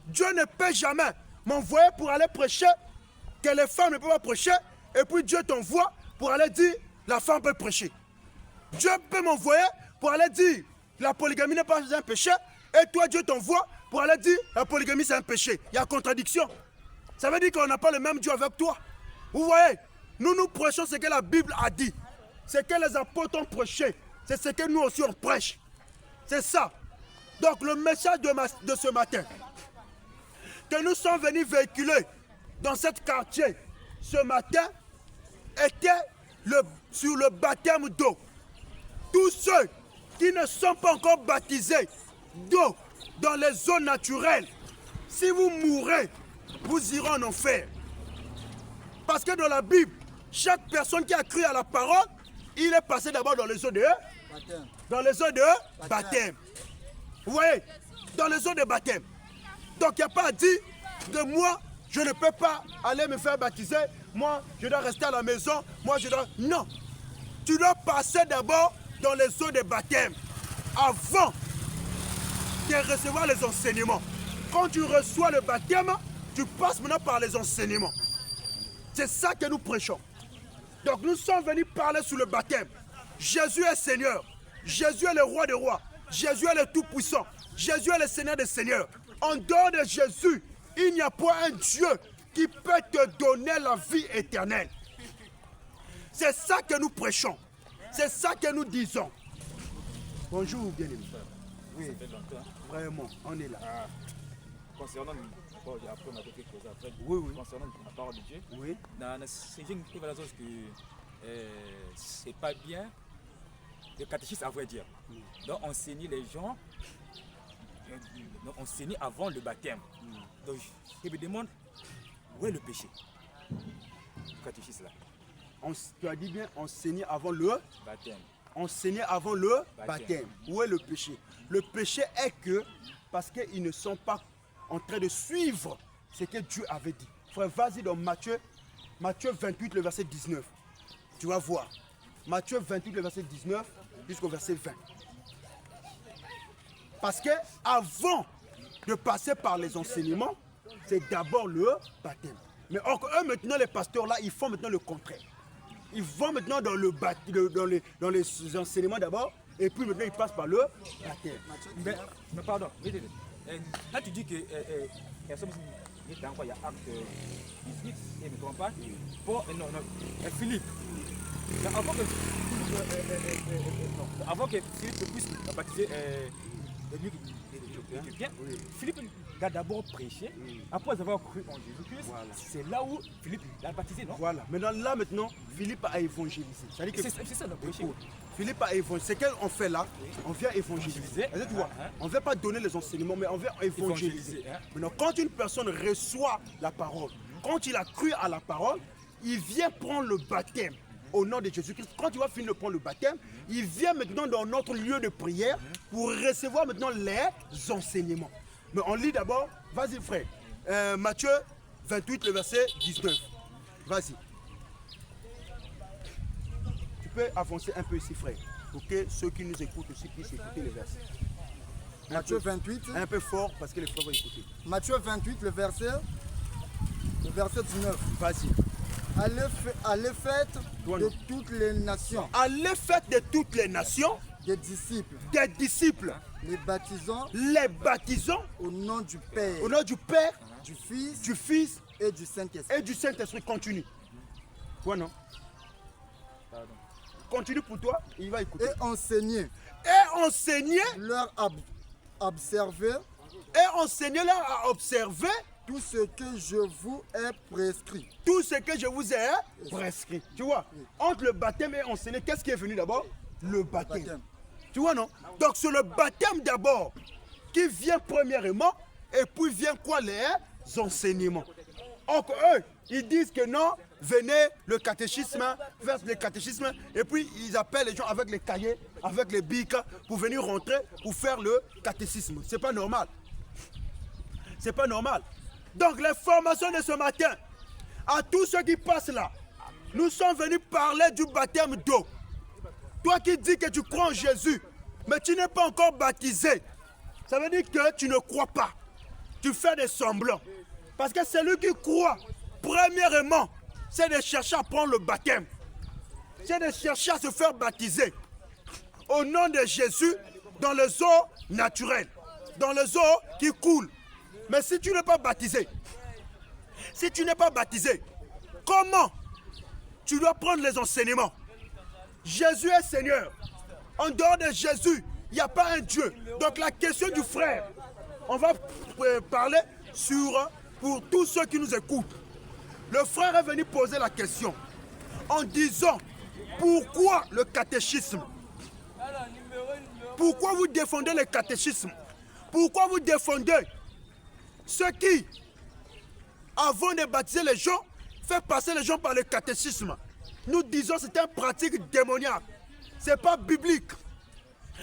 Dieu ne peut jamais m'envoyer pour aller prêcher, que les femmes ne peuvent pas prêcher, et puis Dieu t'envoie pour aller dire, la femme peut prêcher. Dieu peut m'envoyer pour aller dire, la polygamie n'est pas un péché, et toi Dieu t'envoie pour aller dire, la polygamie c'est un péché. Il y a contradiction. Ça veut dire qu'on n'a pas le même Dieu avec toi. Vous voyez, nous prêchons ce que la Bible a dit. Ce que les apôtres ont prêché. C'est ce que nous aussi on prêche. C'est ça. Donc le message de ce matin, que nous sommes venus véhiculer dans ce quartier ce matin, était sur le baptême d'eau. Tous ceux qui ne sont pas encore baptisés d'eau dans les eaux naturelles, si vous mourrez, vous irez en enfer. Parce que dans la Bible, chaque personne qui a cru à la parole, il est passé d'abord dans les eaux de baptême. Dans les eaux de baptême. Vous voyez, dans les eaux de baptême. Donc il n'y a pas à dire que moi, je ne peux pas aller me faire baptiser. Moi, je dois rester à la maison. Moi, je dois... Non. Tu dois passer d'abord dans les eaux de baptême avant de recevoir les enseignements. Quand tu reçois le baptême, tu passes maintenant par les enseignements. C'est ça que nous prêchons. Donc nous sommes venus parler sur le baptême. Jésus est Seigneur. Jésus est le roi des rois. Jésus est le tout-puissant. Jésus est le Seigneur des seigneurs. En dehors de Jésus, il n'y a pas un Dieu qui peut te donner la vie éternelle. C'est ça que nous prêchons. C'est ça que nous disons. Bonjour, bien-aimés. Oui, vraiment, on est là. Concernant, après on a fait quelque chose après. Oui. Concernant la parole de Dieu, oui. C'est une chose que c'est pas bien le catéchisme à vrai dire. Donc enseigner les gens, enseigner avant le baptême. Donc je me demande où est le péché. Le catéchisme là. Tu as dit bien enseigner avant le baptême. Enseigner avant le baptême. Où est le péché? Le péché est que, parce qu'ils ne sont pas en train de suivre ce que Dieu avait dit. Frère, vas-y dans Matthieu 28, le verset 19. Tu vas voir. Matthieu 28, le verset 19 jusqu'au verset 20. Parce que avant de passer par les enseignements, c'est d'abord le baptême. Mais eux maintenant, les pasteurs là, ils font maintenant le contraire. Ils vont maintenant dans les enseignements d'abord, et puis maintenant ils passent par le baptême. Mais pardon, là tu dis que il y a acte 18, et ne me trompe pas. Bon, non, Philippe. Avant que Philippe puisse baptiser l'Éthiopien, Philippe a d'abord prêché, après avoir cru en Jésus-Christ, voilà. C'est là où Philippe l'a baptisé, non? Voilà, maintenant Philippe a évangélisé. C'est ça le prêché. Philippe a évangélisé. C'est qu'on fait là, on vient évangéliser. Tu vois, on ne vient pas donner les enseignements, mais on vient évangéliser. Maintenant, quand une personne reçoit la parole, quand il a cru à la parole, il vient prendre le baptême. au nom de Jésus-Christ. Quand tu vas finir de prendre le baptême, il vient maintenant dans notre lieu de prière pour recevoir maintenant les enseignements. Mais on lit d'abord, vas-y frère, Matthieu 28, le verset 19. Vas-y. Tu peux avancer un peu ici frère, pour que ceux qui nous écoutent aussi puissent écouter les versets. Matthieu 28. Un peu fort parce que les frères vont écouter. Matthieu 28, le verset 19. Vas-y. Allez faites de toutes les nations. Allez faites de toutes les nations des disciples. Des disciples. Les baptisants. Les baptisants. Au nom du Père. Au nom du Père. Du Fils. Du Fils. Et du Saint-Esprit. Et du Saint-Esprit. Continue. Quoi non? Pardon. Continue pour toi. Il va écouter. Et enseigner. Et enseigner. Leur observer. Et enseigner leur à observer. Tout ce que je vous ai prescrit. Tout ce que je vous ai prescrit. Tu vois, entre le baptême et enseigner, qu'est-ce qui est venu d'abord? Le baptême. Tu vois, non? Donc, c'est le baptême d'abord qui vient premièrement, et puis vient quoi? Les enseignements. Donc, eux, ils disent que non, venez, le catéchisme, verse le catéchisme, et puis ils appellent les gens avec les cahiers, avec les bics, pour venir rentrer, pour faire le catéchisme. C'est pas normal. C'est pas normal. Donc, les formations de ce matin, à tous ceux qui passent là, nous sommes venus parler du baptême d'eau. Toi qui dis que tu crois en Jésus, mais tu n'es pas encore baptisé, ça veut dire que tu ne crois pas. Tu fais des semblants. Parce que celui qui croit, premièrement, c'est de chercher à prendre le baptême. C'est de chercher à se faire baptiser. Au nom de Jésus, dans les eaux naturelles, dans les eaux qui coulent. Mais si tu n'es pas baptisé, comment tu dois prendre les enseignements? Jésus est Seigneur. En dehors de Jésus, il n'y a pas un Dieu. Donc la question du frère, on va parler pour tous ceux qui nous écoutent. Le frère est venu poser la question en disant, pourquoi le catéchisme? Pourquoi vous défendez le catéchisme? Pourquoi vous défendez ceux qui, avant de baptiser les gens, fait passer les gens par le catéchisme? Nous disons que c'est une pratique démoniaque. Ce n'est pas biblique.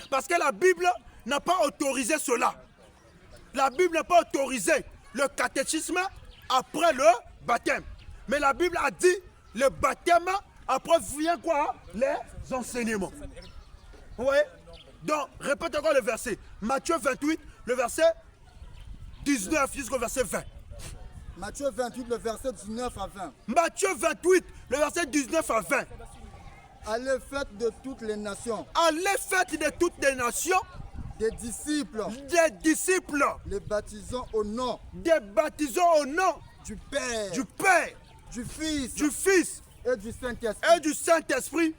Parce que la Bible n'a pas autorisé cela. La Bible n'a pas autorisé le catéchisme après le baptême. Mais la Bible a dit le baptême, après vient quoi? Les enseignements. Vous voyez? Donc, répète encore le verset. Matthieu 28, le verset 19 jusqu'au verset 20. Matthieu 28, le verset 19 à 20. Matthieu 28, le verset 19 à 20. Allez faites de toutes les nations. Allez faites de toutes les nations. Des disciples. Des disciples. Les baptisants au nom. Des baptisants au nom. Du Père. Du Père. Du Fils. Du Fils. Et du Saint-Esprit. Et du Saint-Esprit.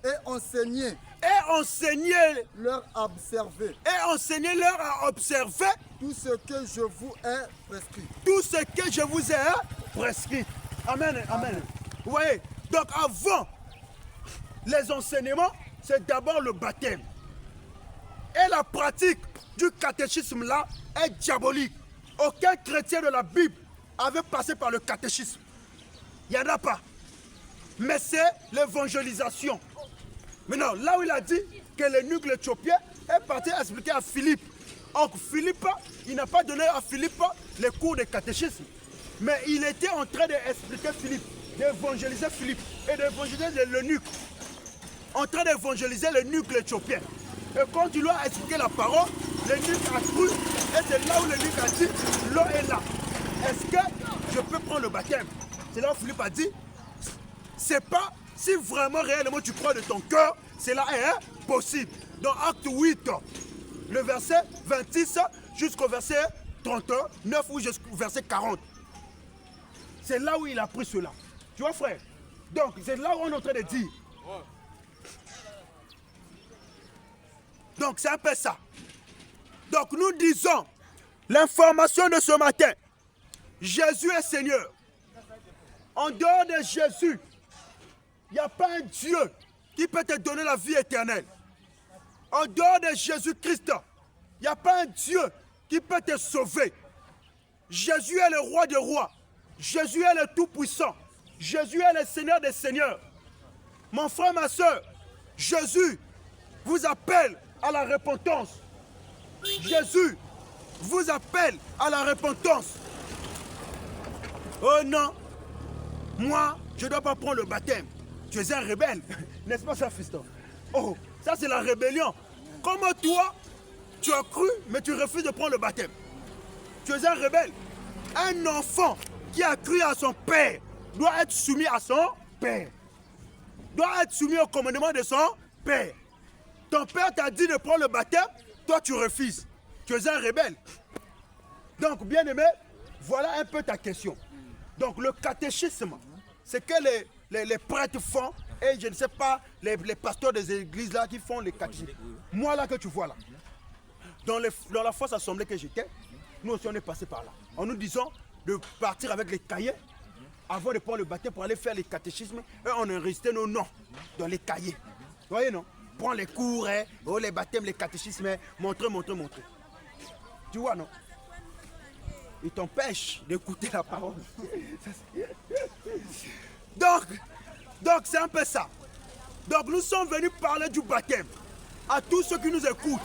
Et enseigner. Et enseigner. Leur observer. Et enseigner leur à observer. Tout ce que je vous ai prescrit. Tout ce que je vous ai prescrit. Amen. Amen. Vous voyez? Donc avant les enseignements, c'est d'abord le baptême. Et la pratique du catéchisme là est diabolique. Aucun chrétien de la Bible avait passé par le catéchisme. Il n'y en a pas. Mais c'est l'évangélisation. Maintenant, là où il a dit que l'eunuque éthiopien est parti expliquer à Philippe. Or, Philippe, il n'a pas donné à Philippe les cours de catéchisme. Mais il était en train d'expliquer Philippe, d'évangéliser Philippe et d'évangéliser l'eunuque. En train d'évangéliser l'eunuque éthiopien. Et quand il lui a expliqué la parole, l'eunuque a cru. Et c'est là où l'eunuque a dit, l'eau est là. Est-ce que je peux prendre le baptême? C'est là où Philippe a dit, c'est pas si vraiment réellement tu crois de ton cœur, cela est possible. Dans Acte 8, le verset 26 jusqu'au verset 39 ou jusqu'au verset 40. C'est là où il a pris cela. Tu vois frère? Donc c'est là où on est en train de dire. Donc c'est un peu ça. Donc nous disons l'information de ce matin. Jésus est Seigneur. En dehors de Jésus, il n'y a pas un Dieu qui peut te donner la vie éternelle. En dehors de Jésus-Christ, il n'y a pas un Dieu qui peut te sauver. Jésus est le roi des rois. Jésus est le tout-puissant. Jésus est le Seigneur des seigneurs. Mon frère, ma soeur, Jésus vous appelle à la repentance. Jésus vous appelle à la repentance. Oh non, moi, je ne dois pas prendre le baptême. Tu es un rebelle, n'est-ce pas ça, fiston? Oh, ça c'est la rébellion. Comment toi, tu as cru, mais tu refuses de prendre le baptême? Tu es un rebelle. Un enfant qui a cru à son père doit être soumis à son père. Doit être soumis au commandement de son père. Ton père t'a dit de prendre le baptême, toi tu refuses. Tu es un rebelle. Donc, bien aimé, voilà un peu ta question. Donc, le catéchisme, c'est que les prêtres font, et je ne sais pas, les pasteurs des églises là qui font les catéchismes. Moi là que tu vois là, dans la fausse assemblée que j'étais, nous aussi on est passé par là. En nous disant de partir avec les cahiers avant de prendre le baptême pour aller faire les catéchismes, et on enregistrait nos noms dans les cahiers. Vous voyez non? Prends les cours, oh, les baptêmes, les catéchismes, montrer. Tu vois non? Il t'empêche d'écouter la parole. Donc c'est un peu ça. Donc nous sommes venus parler du baptême à tous ceux qui nous écoutent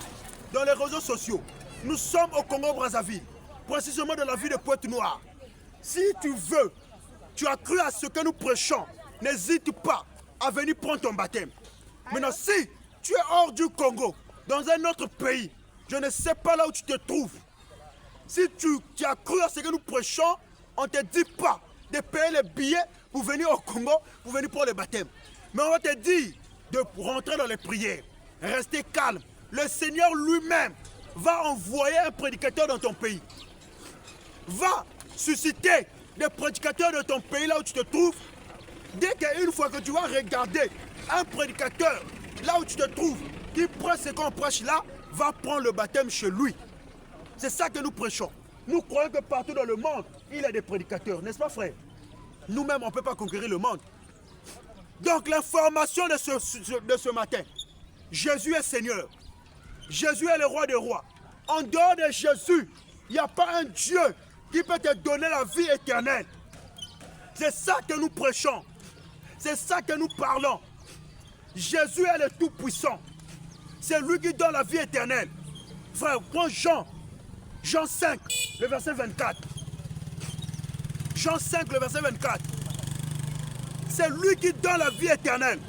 dans les réseaux sociaux. Nous sommes au Congo-Brazzaville, précisément dans la ville de Pointe-Noire. Si tu veux, tu as cru à ce que nous prêchons, n'hésite pas à venir prendre ton baptême. Maintenant, si tu es hors du Congo, dans un autre pays, je ne sais pas là où tu te trouves. Si tu as cru à ce que nous prêchons, on ne te dit pas de payer les billets pour venir au Congo, pour venir pour le baptême. Mais on va te dire de rentrer dans les prières. Rester calme. Le Seigneur lui-même va envoyer un prédicateur dans ton pays. Va susciter des prédicateurs de ton pays là où tu te trouves. Dès qu'une fois que tu vas regarder un prédicateur là où tu te trouves, qui prêche ce qu'on prêche là, va prendre le baptême chez lui. C'est ça que nous prêchons. Nous croyons que partout dans le monde, il y a des prédicateurs, n'est-ce pas frère? Nous-mêmes, on ne peut pas conquérir le monde. Donc l'information de ce matin, Jésus est Seigneur. Jésus est le roi des rois. En dehors de Jésus, il n'y a pas un Dieu qui peut te donner la vie éternelle. C'est ça que nous prêchons. C'est ça que nous parlons. Jésus est le Tout-Puissant. C'est lui qui donne la vie éternelle. Frère, prends Jean 5, le verset 24. Jean 5, le verset 24. C'est lui qui donne la vie éternelle.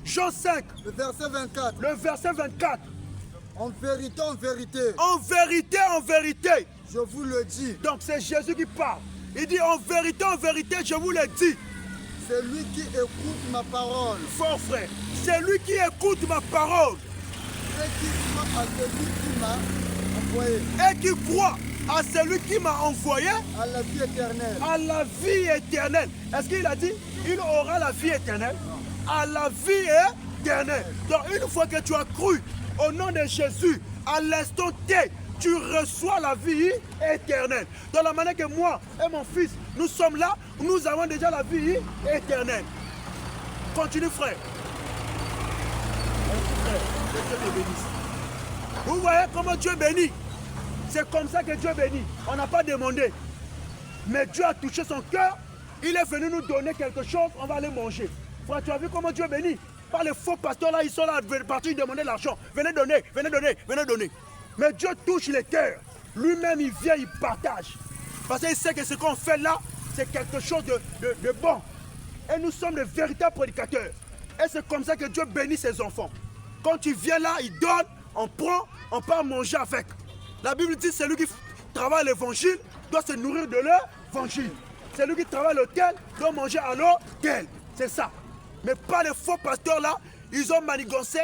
Jean 5, le verset 24. Le verset 24. En vérité, en vérité. En vérité, en vérité. Je vous le dis. Donc c'est Jésus qui parle. Il dit en vérité, je vous le dis. C'est lui qui écoute ma parole. Fort frère, c'est lui qui écoute ma parole. Et qui croit à celui qui m'a envoyé. Et qui croit à celui qui m'a envoyé. À la vie éternelle. À la vie éternelle. Est-ce qu'il a dit il aura la vie éternelle? À la vie éternelle. Donc une fois que tu as cru au nom de Jésus, à l'instant T, tu reçois la vie éternelle. Dans la manière que moi et mon fils, nous sommes là, nous avons déjà la vie éternelle. Continue frère. Que Dieu te bénisse. Vous voyez comment Dieu bénit? C'est comme ça que Dieu bénit. On n'a pas demandé. Mais Dieu a touché son cœur. Il est venu nous donner quelque chose, on va aller manger. Frère, tu as vu comment Dieu bénit? Pas les faux pasteurs là, ils sont là, partis demander l'argent. Venez donner, venez donner, venez donner. Mais Dieu touche les cœurs. Lui-même, il vient, il partage. Parce qu'il sait que ce qu'on fait là, c'est quelque chose de bon. Et nous sommes de véritables prédicateurs. Et c'est comme ça que Dieu bénit ses enfants. Quand tu viens là, il donne, on prend, on part manger avec. La Bible dit, celui qui travaille l'évangile doit se nourrir de l'évangile. Celui qui travaille l'hôtel doit manger à l'hôtel. C'est ça. Mais pas les faux pasteurs là, ils ont manigancé.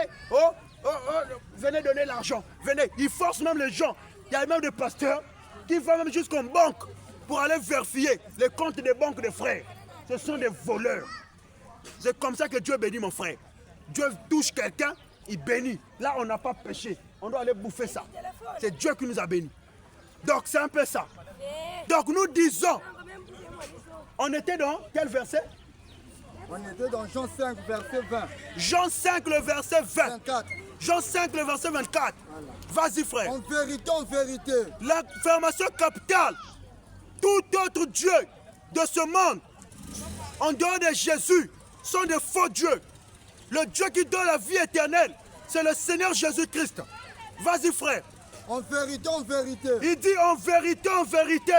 Venez donner l'argent. Venez. Ils forcent même les gens. Il y a même des pasteurs qui vont même jusqu'en banque pour aller vérifier les comptes des banques des frères. Ce sont des voleurs. C'est comme ça que Dieu bénit mon frère. Dieu touche quelqu'un, il bénit. Là, on n'a pas péché. On doit aller bouffer ça. C'est Dieu qui nous a bénis. Donc, c'est un peu ça. Donc, nous disons, on était dans quel verset? On était dans Jean 5, verset 20. Jean 5, le verset 20. 24. Jean 5, le verset 24. Voilà. Vas-y, frère. En vérité, l'affirmation capitale. Tout autre Dieu de ce monde en dehors de Jésus, sont des faux dieux. Le Dieu qui donne la vie éternelle, c'est le Seigneur Jésus-Christ. Vas-y, frère. En vérité, Il dit en vérité,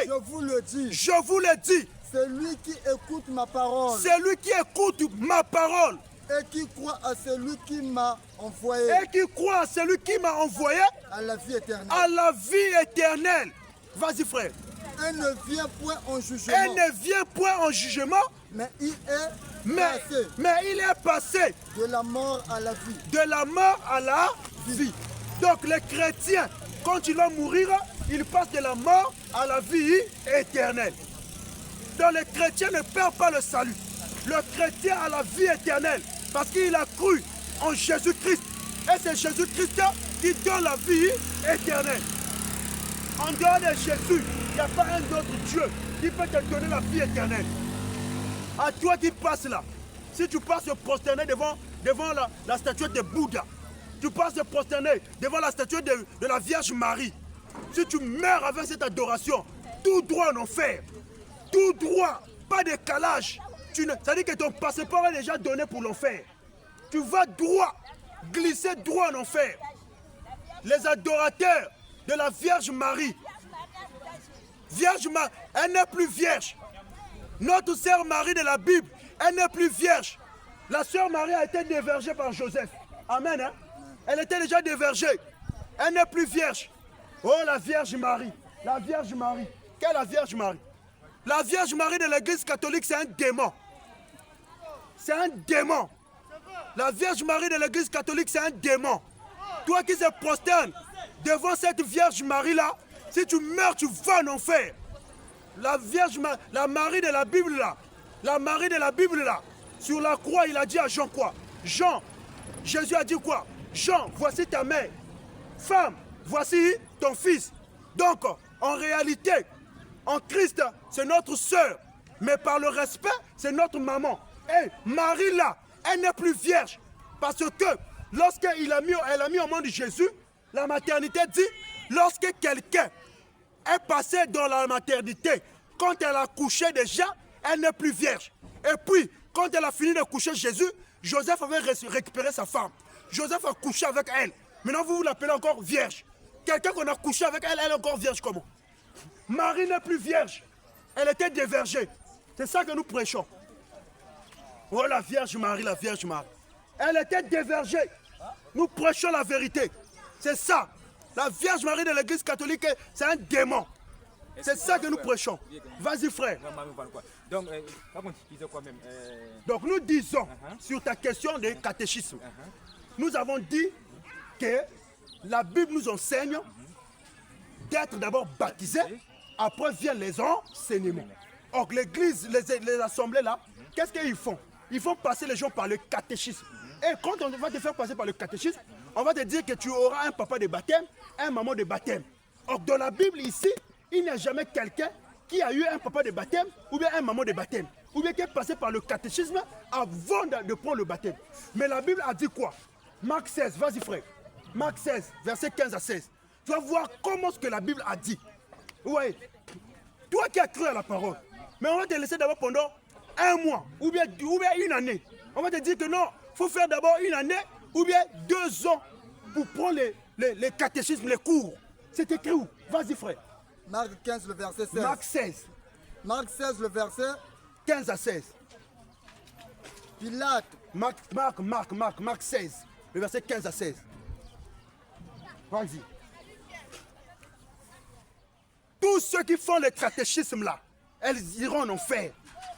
je vous le dis. Je vous le dis. Celui qui écoute ma parole. Celui qui écoute ma parole. Et qui croit à celui qui m'a envoyé. Et qui croit à celui qui m'a envoyé. À la vie éternelle. À la vie éternelle. Vas-y, frère. Elle ne vient point en jugement. Elle ne vient point en jugement. Mais il est passé. Mais il est passé. De la mort à la vie. De la mort à la vie. Donc les chrétiens, quand ils vont mourir, ils passent de la mort à la vie éternelle. Donc les chrétiens ne perdent pas le salut. Le chrétien a la vie éternelle parce qu'il a cru en Jésus-Christ. Et c'est Jésus-Christ qui donne la vie éternelle. En dehors de Jésus, il n'y a pas un autre Dieu qui peut te donner la vie éternelle. À toi qui passes là, si tu passes te prosterner devant la statue de Bouddha, tu passes te prosterner devant la statue de la Vierge Marie, si tu meurs avec cette adoration, tout droit en enfer, tout droit, pas de décalage. Ça dit que ton passeport est déjà donné pour l'enfer. Tu vas droit, glisser droit en enfer. Les adorateurs de la Vierge Marie, elle n'est plus vierge. Notre sœur Marie de la Bible, elle n'est plus vierge. La sœur Marie a été dévergée par Joseph. Amen. Hein? Elle était déjà dévergée. Elle n'est plus vierge. Oh, la Vierge Marie. La Vierge Marie. Quelle est la Vierge Marie? La Vierge Marie de l'Église catholique, c'est un démon. C'est un démon. La Vierge Marie de l'Église catholique, c'est un démon. Toi qui se prosternes devant cette Vierge Marie-là, si tu meurs, tu vas en enfer. La Marie de la Bible là, la Marie de la Bible là, sur la croix, il a dit à Jean quoi? Jean, Jésus a dit quoi? Jean, voici ta mère. Femme, voici ton fils. Donc, en réalité, en Christ, c'est notre sœur. Mais par le respect, c'est notre maman. Et Marie là, elle n'est plus vierge. Parce que lorsqu'elle a mis au monde Jésus, la maternité dit, lorsque quelqu'un est passé dans la maternité, quand elle a couché déjà, elle n'est plus vierge. Et puis, quand elle a fini de coucher Jésus, Joseph avait récupéré sa femme. Joseph a couché avec elle. Maintenant, vous l'appelez encore vierge. Quelqu'un qu'on a couché avec elle, elle est encore vierge comment? Marie n'est plus vierge. Elle était dévergée. C'est ça que nous prêchons. Oh, la Vierge Marie, la Vierge Marie. Elle était dévergée. Nous prêchons la vérité. C'est ça. La Vierge Marie de l'Église catholique, c'est un démon. C'est ça que nous prêchons. Vas-y, frère. Donc, nous disons, sur ta question de catéchisme, nous avons dit que la Bible nous enseigne d'être d'abord baptisé, après viennent les enseignements. Or, l'Église, les assemblées là, qu'est-ce qu'ils font? Ils font passer les gens par le catéchisme. Et quand on va te faire passer par le catéchisme, on va te dire que tu auras un papa de baptême, un maman de baptême. Or, dans la Bible ici, il n'y a jamais quelqu'un qui a eu un papa de baptême ou bien un maman de baptême. Ou bien qui est passé par le catéchisme avant de prendre le baptême. Mais la Bible a dit quoi? Marc 16, vas-y frère. Marc 16, versets 15 à 16. Tu vas voir comment ce que la Bible a dit. Oui. Toi qui as cru à la parole. Mais on va te laisser d'abord pendant un mois ou bien une année. On va te dire que non, il faut faire d'abord une année ou bien 2 ans pour prendre les catéchismes, les cours. C'est écrit où? Vas-y frère. Marc 15, le verset 16. Marc 16. Marc 16, le verset 15 à 16. Pilate. Marc 16, le verset 15 à 16. Vas-y. Tous ceux qui font le catéchisme là, elles iront en enfer.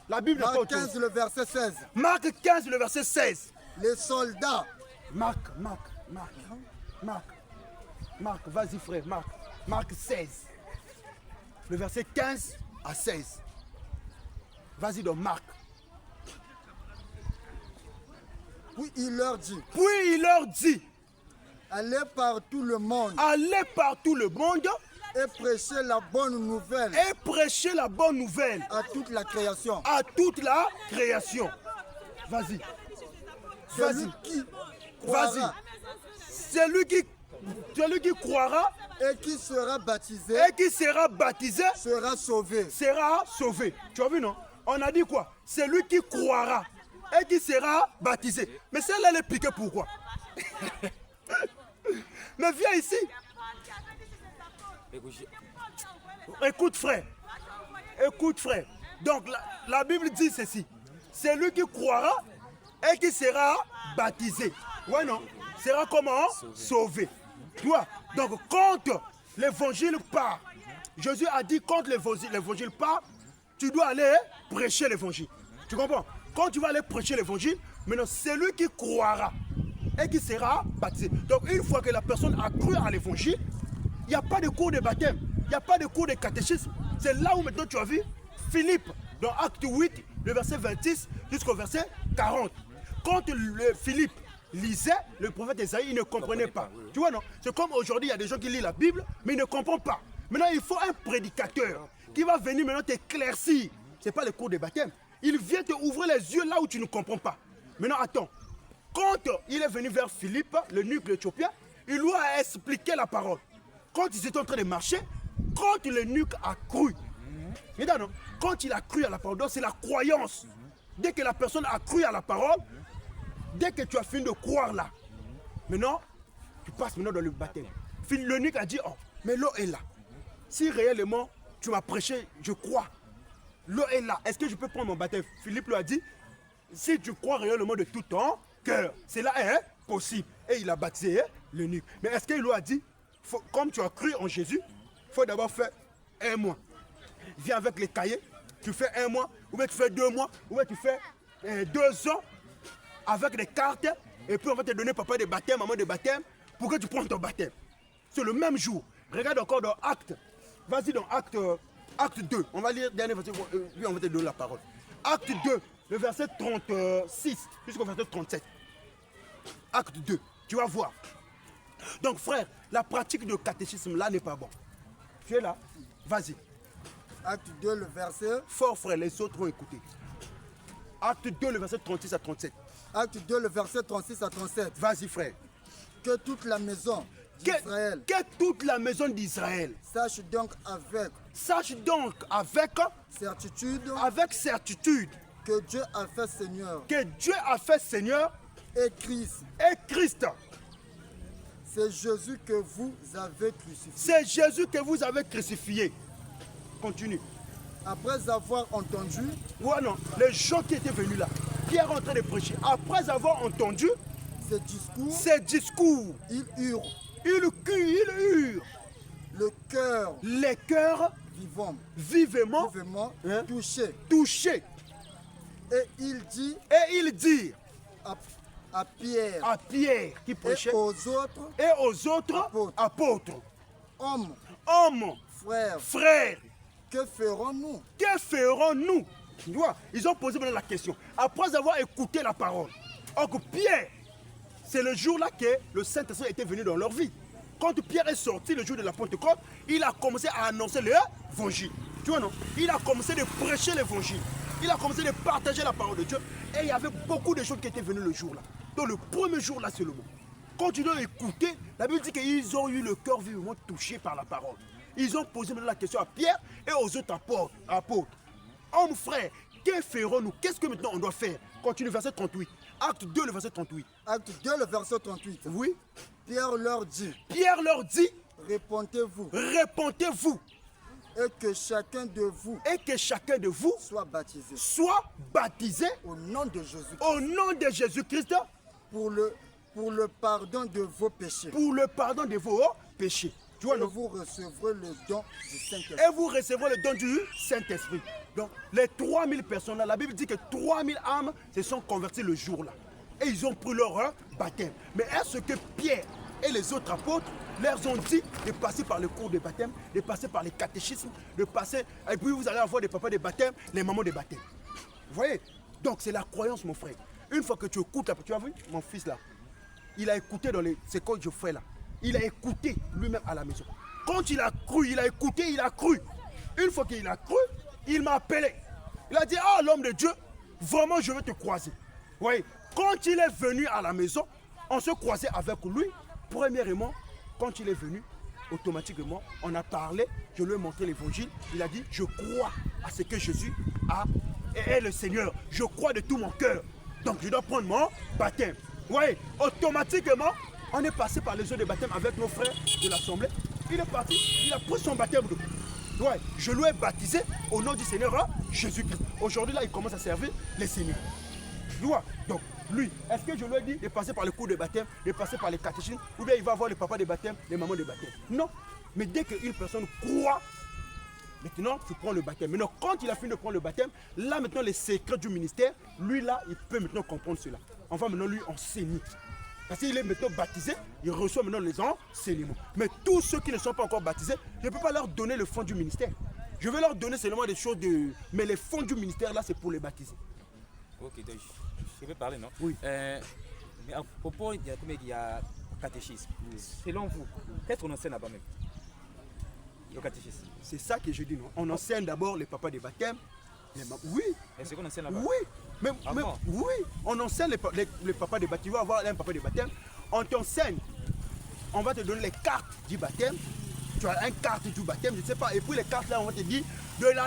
La Bible n'est pas Marc 15, le verset 16. Marc 15, le verset 16. Les soldats. Marc, vas-y frère, Marc 16. Le verset 15 à 16. Vas-y donc Marc. Puis il leur dit. Allez par tout le monde. Allez par tout le monde. Et prêchez la bonne nouvelle. À toute la création. Vas-y. Celui qui croira. Celui qui croira. Et qui sera baptisé. Sera sauvé. Sera sauvé. Tu as vu non? On a dit quoi? C'est lui qui croira et qui sera baptisé. Mais celle-là, elle est piquée pourquoi? Mais viens ici. Écoute frère. Écoute frère. Donc la Bible dit ceci. C'est lui qui croira et qui sera baptisé. Ouais non? Sera comment? Sauvé. Tu vois? Donc quand l'évangile part, Jésus a dit quand l'évangile part, tu dois aller prêcher l'évangile. Tu comprends? Quand tu vas aller prêcher l'évangile, maintenant c'est lui qui croira et qui sera baptisé. Donc une fois que la personne a cru à l'évangile, il n'y a pas de cours de baptême, il n'y a pas de cours de catéchisme. C'est là où maintenant tu as vu Philippe, dans Acte 8, le verset 26 jusqu'au verset 40. Quand Philippe lisait, le prophète Esaïe, il ne comprenait pas. Tu vois non? C'est comme aujourd'hui, il y a des gens qui lisent la Bible, mais ils ne comprennent pas. Maintenant, il faut un prédicateur qui va venir maintenant t'éclaircir. Ce n'est pas le cours de baptême. Il vient te ouvrir les yeux là où tu ne comprends pas. Maintenant, attends. Quand il est venu vers Philippe, le nuque éthiopien, il lui a expliqué la parole. Quand ils étaient en train de marcher, quand le nuque a cru, non? Quand il a cru à la parole, c'est la croyance. Dès que la personne a cru à la parole, dès que tu as fini de croire là, maintenant, tu passes maintenant dans le baptême. Le nuque a dit, oh, mais l'eau est là. Si réellement tu m'as prêché, je crois. L'eau est là. Est-ce que je peux prendre mon baptême? Philippe lui a dit, si tu crois réellement de tout ton cœur, cela est possible. Et il a baptisé le nuque. Mais est-ce qu'il lui a dit, comme tu as cru en Jésus, il faut d'abord faire 1 mois. Viens avec les cahiers, tu fais 1 mois, ou bien tu fais 2 mois, ou bien tu fais 2 ans avec des cartes, et puis on va te donner papa de baptême, maman de baptême, pour que tu prennes ton baptême. C'est le même jour. Regarde encore dans Acte. Vas-y dans Acte 2. On va lire le dernier verset, puis on va te donner la parole. Acte 2, le verset 36 jusqu'au verset 37. Acte 2, tu vas voir. Donc frère, la pratique de catéchisme là n'est pas bon. Tu es là? Vas-y. Acte 2, le verset... Fort frère, les autres vont écouter. Acte 2, le verset 36 à 37. Acte 2, le verset 36 à 37. Vas-y frère. Que toute la maison d'Israël... Que toute la maison d'Israël... Sache donc avec... certitude... que Dieu a fait Seigneur... et Christ. C'est Jésus que vous avez crucifié. C'est Jésus que vous avez crucifié. Continue. Après avoir entendu... Ouais, non, les gens qui étaient venus là, qui est en train de prêcher, après avoir entendu ces discours, ils hurent. Les cœurs vivement touchés. Et il dit à Pierre qui prêchait, et aux autres apôtres. Hommes, frères, que ferons-nous? Tu vois, ils ont posé maintenant la question. Après avoir écouté la parole. Or que Pierre, c'est le jour-là que le Saint-Esprit était venu dans leur vie. Quand Pierre est sorti le jour de la Pentecôte, il a commencé à annoncer l'évangile. Tu vois non? Il a commencé de prêcher l'évangile. Il a commencé de partager la parole de Dieu. Et il y avait beaucoup de gens qui étaient venus le jour-là. Donc le premier jour-là, c'est le mot. Quand tu dois écouter, la Bible dit qu'ils ont eu le cœur vivement touché par la parole. Ils ont posé maintenant la question à Pierre et aux autres apôtres. Hommes, frères, que ferons-nous? Qu'est-ce que maintenant on doit faire? Continue, verset 38. Acte 2, le verset 38. Acte 2, le verset 38. Oui. Pierre leur dit. Répentez-vous. Et que chacun de vous soit baptisé au nom de Jésus. Au nom de Jésus-Christ. Pour le pardon de vos péchés. Tu vois, et vous recevrez le don du Saint-Esprit. Et vous recevrez le don du Saint-Esprit. Donc, les 3000 personnes là, la Bible dit que 3000 âmes se sont converties le jour-là. Et ils ont pris leur baptême. Mais est-ce que Pierre et les autres apôtres leur ont dit de passer par le cours de baptême, de passer par les catéchismes, de passer... Et puis vous allez avoir des papas de baptême, les mamans de baptême. Vous voyez? Donc c'est la croyance, mon frère. Une fois que tu écoutes, tu as vu mon fils là, il a écouté dans les écoles que je fais là. Il a écouté lui-même à la maison. Quand il a cru, il a écouté, il a cru. Une fois qu'il a cru, il m'a appelé. Il a dit, ah l'homme de Dieu, vraiment je veux te croiser. Vous voyez, quand il est venu à la maison, on se croisait avec lui. Premièrement, quand il est venu, automatiquement, on a parlé, je lui ai montré l'évangile. Il a dit, je crois à ce que Jésus a est le Seigneur. Je crois de tout mon cœur. Donc je dois prendre mon baptême. Vous voyez, automatiquement, on est passé par les eaux de baptême avec nos frères de l'Assemblée. Il est parti, il a pris son baptême d'eau. Ouais, je lui ai baptisé au nom du Seigneur Jésus-Christ. Aujourd'hui, là, il commence à servir les seigneurs. Tu vois? Donc, lui, est-ce que je lui ai dit de passer par le cours de baptême, de passer par les catéchismes, ou bien il va voir les papas de baptême, les mamans de baptême? Non. Mais dès qu'une personne croit, maintenant, tu prends le baptême. Maintenant, quand il a fini de prendre le baptême, là, maintenant, les secrets du ministère, lui, là, il peut maintenant comprendre cela. On va maintenant lui enseigner. Parce qu'il est maintenant baptisé, il reçoit maintenant les enseignements. Mais tous ceux qui ne sont pas encore baptisés, je ne peux pas leur donner le fond du ministère. Je vais leur donner seulement des choses de... Mais les fonds du ministère, là, c'est pour les baptiser. Ok, donc je vais parler, non? Oui. Mais à propos, il y a catéchisme. Selon vous, qu'est-ce qu'on enseigne là-bas même? Le catéchisme. C'est ça que je dis, non? On enseigne d'abord les papas des baptêmes. Oui. Et c'est qu'on enseigne là-bas? Oui. Mais oui, on enseigne les papas des baptêmes. Tu vas avoir un papa des baptêmes. On t'enseigne. On va te donner les cartes du baptême. Tu as une carte du baptême, je ne sais pas. Et puis les cartes là, on va te dire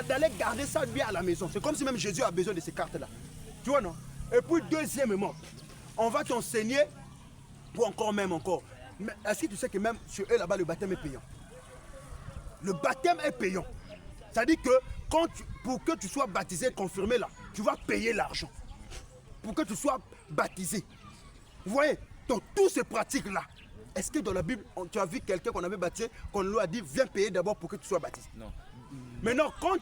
d'aller garder ça bien à la maison. C'est comme si même Jésus a besoin de ces cartes là. Tu vois, non? Et puis deuxièmement, on va t'enseigner pour encore. Mais est-ce que tu sais que même sur eux là-bas, le baptême est payant? Le baptême est payant. C'est-à-dire que pour que tu sois baptisé, confirmé là, tu vas payer l'argent. Pour que tu sois baptisé. Vous voyez? Donc, toutes ces pratiques-là, est-ce que dans la Bible, tu as vu quelqu'un qu'on avait baptisé, qu'on lui a dit, viens payer d'abord pour que tu sois baptisé? Non. Maintenant, quand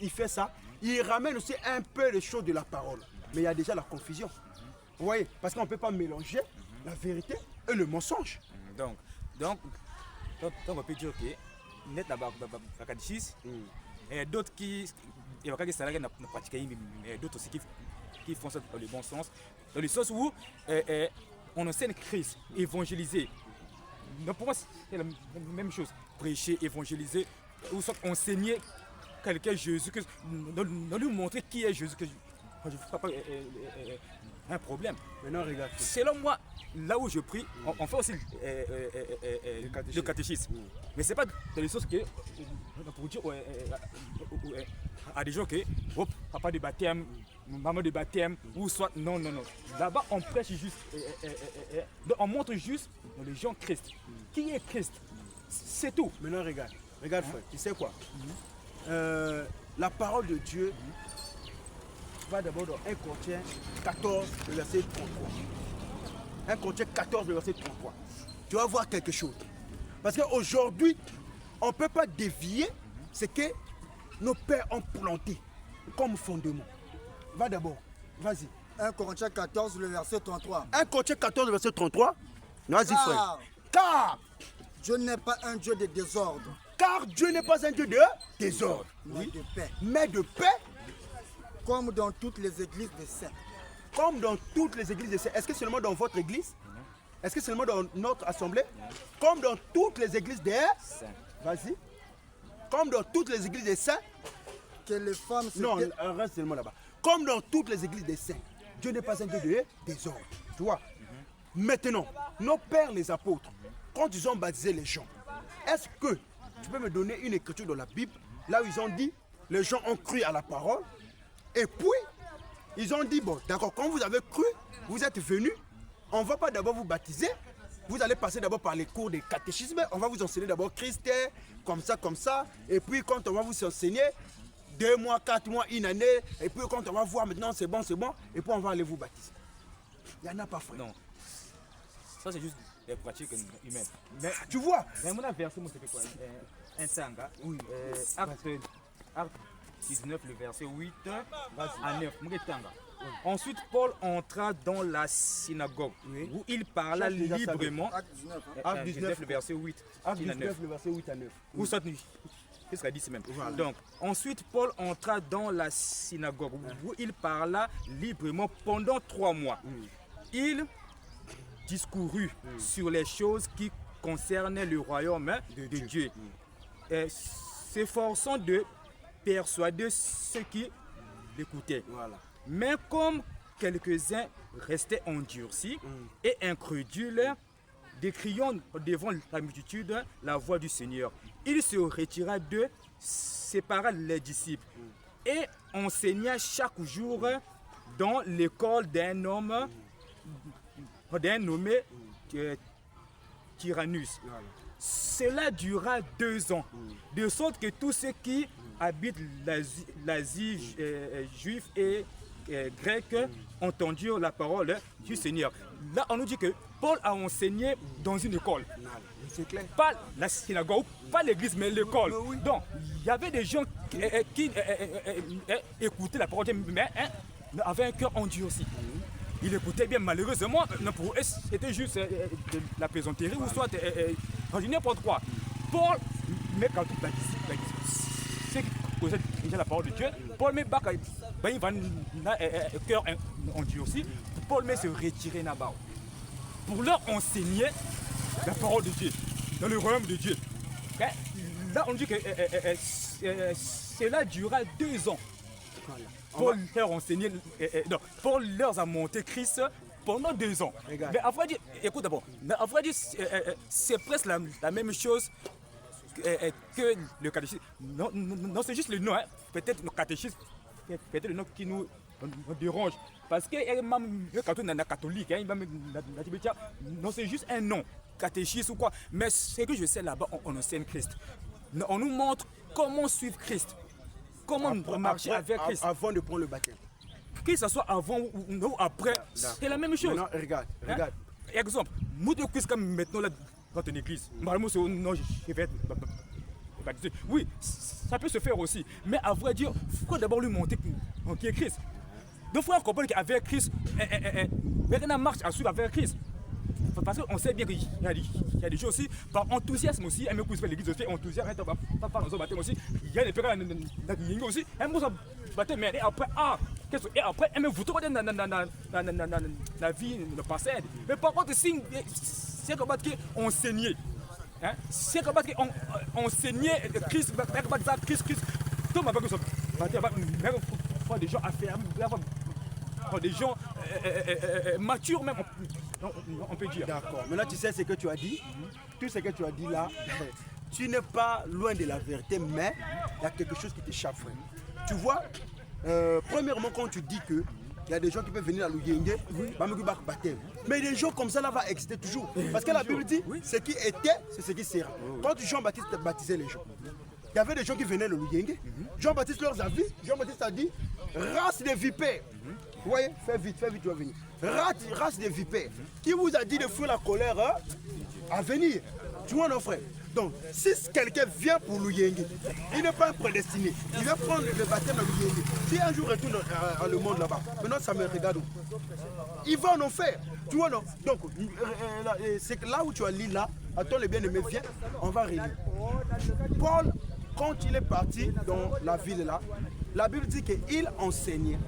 il fait ça, il ramène aussi un peu les choses de la parole. Mais il y a déjà la confusion. Vous voyez? Parce qu'on ne peut pas mélanger la vérité et le mensonge. Donc on peut dire que net là-bas, la catéchisme, et d'autres qui pratiquent, mais d'autres aussi qui font ça dans le bon sens, dans le sens où on enseigne Christ, évangéliser. Donc pour moi, c'est la même chose. Prêcher, évangéliser, ou soit enseigner quelqu'un Jésus, de lui montrer qui est Jésus. Je ne vois pas un problème. Maintenant, regarde. Selon moi, là où je prie, on fait aussi le catéchisme. Mais ce n'est pas dans les choses que pour dire à des gens que papa de baptême, maman de baptême, ou soit non. Là-bas, on prêche juste, on montre juste dans les gens Christ. Qui est Christ? C'est tout. Maintenant, regarde frère, tu sais quoi? La parole de Dieu va d'abord dans 1 Corinthiens 14, le verset 33. 1 Corinthiens 14, le verset 33. Tu vas voir quelque chose. Parce qu'aujourd'hui, on ne peut pas dévier ce que nos pères ont planté comme fondement. Va d'abord, vas-y. 1 Corinthiens 14, le verset 33. 1 Corinthiens 14, le verset 33. Vas-y frère. Car Dieu n'est pas un Dieu de désordre. Car Dieu n'est pas un Dieu de désordre, mais de paix. Mais de paix. Comme dans toutes les églises des saints. Comme dans toutes les églises des saints. Est-ce que seulement dans votre église? Est-ce que seulement dans notre assemblée? Comme dans toutes les églises des saints. Vas-y. Comme dans toutes les églises des saints. Que les femmes se... Non, reste seulement là-bas. Comme dans toutes les églises des saints. Dieu n'est pas un Dieu de désordre. Tu vois? Maintenant, nos pères les apôtres, quand ils ont baptisé les gens, est-ce que tu peux me donner une écriture dans la Bible, là où ils ont dit, les gens ont cru à la parole, et puis, ils ont dit, bon, d'accord, quand vous avez cru, vous êtes venus, on ne va pas d'abord vous baptiser, vous allez passer d'abord par les cours de catéchisme, on va vous enseigner d'abord Christ, comme ça, et puis quand on va vous enseigner, 2 mois, 4 mois, une année, et puis quand on va voir maintenant, c'est bon, et puis on va aller vous baptiser. Il n'y en a pas, frère. Non. Ça, c'est juste des pratiques humaines. Mais tu vois, mais mon verset, moi, c'était quoi? Un tanga. Oui. Acte 19, le verset 8 à 9. Ensuite, Paul entra dans la synagogue où il parla librement. Acte 19, le verset 8 à 9. Où ça qu'est-ce qu'il a dit, c'est même. Voilà. Donc, ensuite, Paul entra dans la synagogue où il parla librement pendant 3 mois. Il discourut sur les choses qui concernaient le royaume de Dieu, s'efforçant de persuader ceux qui l'écoutaient. Voilà. Mais comme quelques-uns restaient endurcis et incrédules, décriant devant la multitude la voix du Seigneur, il se retira d'eux, sépara les disciples. et enseigna chaque jour dans l'école d'un homme nommé Tyrannus. Cela dura 2 ans, de sorte que tous ceux qui habitent l'Asie juive et grecque entendirent la parole du Seigneur. Là, on nous dit que Paul a enseigné dans une école. C'est clair. Pas la synagogue, pas l'église, mais l'école. Oui. Donc, il y avait des gens qui écoutaient la parole, mais avaient un cœur endurci. Il écoutait bien, malheureusement, pour eux, c'était juste de la plaisanterie ou soit n'importe quoi. Paul, mais quand tout c'est qui déjà la parole de Dieu, Paul, mais il va un cœur endurci, Paul, mais se retirer là-bas pour leur enseigner la parole de Dieu, dans le royaume de Dieu. Là, on dit que cela dura 2 ans. Paul leur enseignait, Paul leur a monté Christ pendant 2 ans. Regarde. Mais après dire, écoute d'abord, c'est presque la même chose que le catéchisme. Non, c'est juste le nom. Hein. Peut-être le catéchisme, peut-être le nom qui nous dérange. Parce que même quand on est catholique, non, c'est juste un nom, catéchisme ou quoi. Mais ce que je sais là-bas, on enseigne Christ. On nous montre comment suivre Christ. Comment marcher avec Christ. Avant de prendre le baptême. Que ce soit avant ou après, c'est la même chose. Maintenant, regarde. Exemple, moi de Christ comme maintenant là dans une église. Non, je vais être baptisé. Oui, ça peut se faire aussi. Mais à vrai dire, il faut d'abord lui montrer qui est Christ. Donc il faut comprendre qu'avec Christ, maintenant marche à suivre avec Christ. Parce qu'on sait bien qu'il y a des choses aussi, par enthousiasme aussi, elle me pousse vers l'église aussi, enthousiasme, elle ne va pas dans un baptême aussi, il y a des pères aussi, elle me pousse baptême, mais après, et après, elle me voit dans la vie, le passé. Mais par contre, c'est comme ça qu'on enseignait. C'est comme ça qu'on enseignait Christ, tout ma baptême, des gens affermis, des gens matures même, on peut dire. D'accord. Maintenant, tu sais ce que tu as dit. Tout ce que tu as dit là, tu n'es pas loin de la vérité, mais il y a quelque chose qui t'échappe, frère. Tu vois, premièrement, quand tu dis que il y a des gens qui peuvent venir à l'Ouyenge, mais des gens comme ça là va exister toujours. Parce que la Bible dit, ce qui était, c'est ce qui sera. Quand Jean-Baptiste baptisait les gens, il y avait des gens qui venaient à l'Ouyenge. Jean-Baptiste leur a vu, Jean-Baptiste a dit, race de vipères. Vous voyez, fais vite, tu vas venir. Race de vipères. Qui vous a dit de fuir la colère à venir? Tu vois, nos frères. Donc, si quelqu'un vient pour l'Ouyenge, il n'est pas prédestiné. Il va prendre le baptême à l'Ouyenge. Si un jour il retourne à le monde là-bas, maintenant ça me regarde. Il va en enfer. Tu vois, non? Donc, c'est là où tu as lu là, attends le bien-aimé, viens, on va relire. Paul, quand il est parti dans la ville là, la Bible dit qu'il enseignait.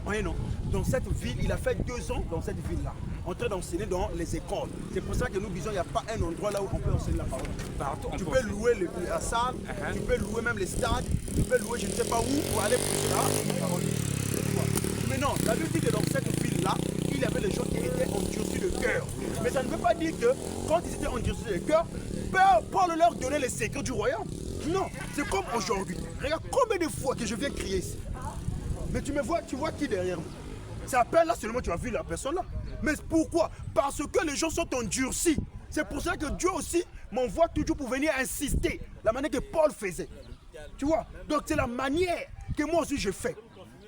Oui, non. Dans cette ville, il a fait 2 ans dans cette ville-là, en train d'enseigner dans les écoles. C'est pour ça que nous disons qu'il n'y a pas un endroit là où on peut enseigner la parole. Partout, tu peux louer la salle, tu peux louer même les stades, tu peux louer je ne sais pas où pour aller prêcher la parole. Mais non, la Bible dit que dans cette ville-là, il y avait des gens qui étaient endurcis de cœur. Mais ça ne veut pas dire que quand ils étaient endurcis de cœur, Paul leur donnait les secrets du royaume. Non, c'est comme aujourd'hui. Regarde combien de fois que je viens crier ici. Mais tu me vois, tu vois qui derrière moi? C'est à peine là seulement tu as vu la personne là. Mais pourquoi? Parce que les gens sont endurcis. C'est pour ça que Dieu aussi m'envoie toujours pour venir insister. La manière que Paul faisait. Tu vois? Donc c'est la manière que moi aussi je fais.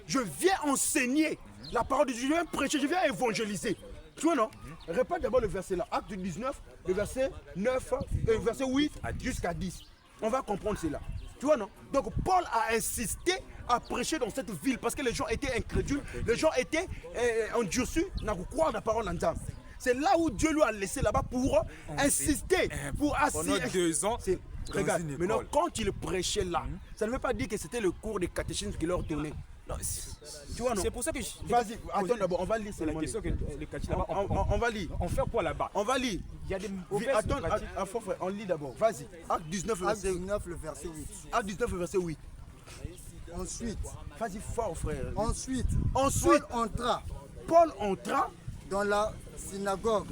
Je viens enseigner la parole de Dieu, je viens prêcher, je viens évangéliser. Tu vois non? Répète d'abord le verset là. Acte 19, le verset 9, verset 8 jusqu'à 10. On va comprendre cela. Tu vois non? Donc Paul a insisté à prêcher dans cette ville parce que les gens étaient incrédules, les gens étaient endurcis, n'a pas croire la parole en Dieu. C'est là où Dieu lui a laissé là-bas pour insister, pour assister. Pendant 2 ans, regarde, maintenant quand il prêchait là, ça ne veut pas dire que c'était le cours de catéchisme qu'il leur donnait. Non, tu vois non? C'est pour ça que vas-y, attends d'abord, on va lire. C'est la question que le catéchisme on va lire. On fait quoi là-bas? On va lire. Il y a des attends, frère, on lit d'abord. Vas-y. Acte 19, le verset 8. Acte 19, le verset 8. Ensuite, vas-y fort frère. Ensuite, Paul entra dans la synagogue.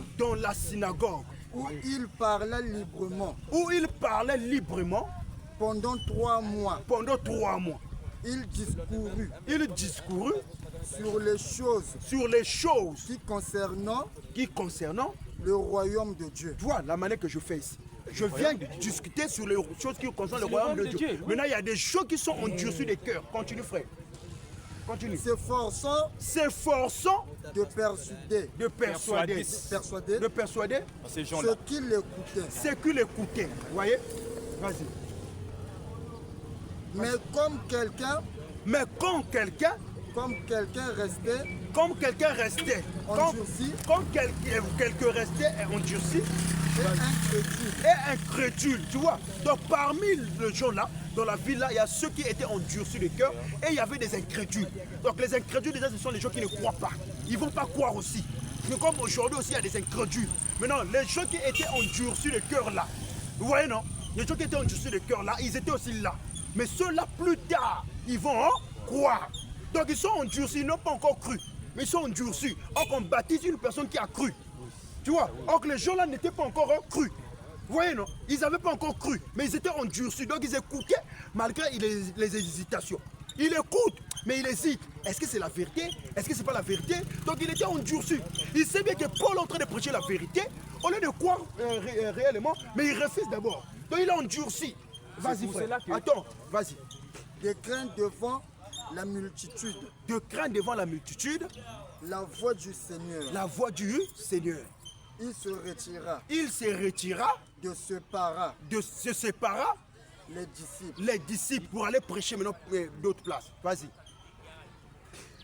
Où il parlait librement. Pendant 3 mois. Il discourut. Il discourut Sur les choses qui concernant le royaume de Dieu. Tu vois la manière que je fais ici. Je viens de discuter sur les choses qui concernent le royaume de Dieu. Maintenant, il y a des choses qui sont endurcies des cœurs. Continue, frère. Continue. S'efforçant de persuader Ces gens-là. ceux qui l'écoutaient. Vous voyez? Vas-y. Mais comme quelqu'un restait endurci comme quelqu'un restait endurci et incrédule, tu vois. Donc parmi les gens là, dans la ville là, il y a ceux qui étaient endurcis de cœur et il y avait des incrédules. Donc les incrédules déjà ce sont les gens qui ne croient pas. Ils ne vont pas croire aussi. Mais comme aujourd'hui aussi il y a des incrédules. Maintenant les gens qui étaient endurcis de cœur là, vous voyez non? Les gens qui étaient endurcis de cœur là, ils étaient aussi là. Mais ceux-là plus tard, ils vont croire. Donc ils sont endurcis, ils n'ont pas encore cru. Mais ils sont endurcis. Or qu'on baptise une personne qui a cru. Tu vois, or que les gens là n'étaient pas encore crus. Vous voyez non? Ils n'avaient pas encore cru. Mais ils étaient endurcis. Donc ils écoutaient malgré les hésitations. Ils écoutent, mais ils hésitent. Est-ce que c'est la vérité? Est-ce que c'est pas la vérité? Donc il était endurci. Il sait bien que Paul est en train de prêcher la vérité. Au lieu de croire réellement, mais il refuse d'abord. Donc il est endurci. Vas-y frère. Attends, vas-y. De crainte devant la multitude. De crainte devant la multitude. La voix du Seigneur. La voix du Seigneur. Il se retira. Il se retira. De se sépara. Les disciples pour aller prêcher maintenant d'autres places. Vas-y.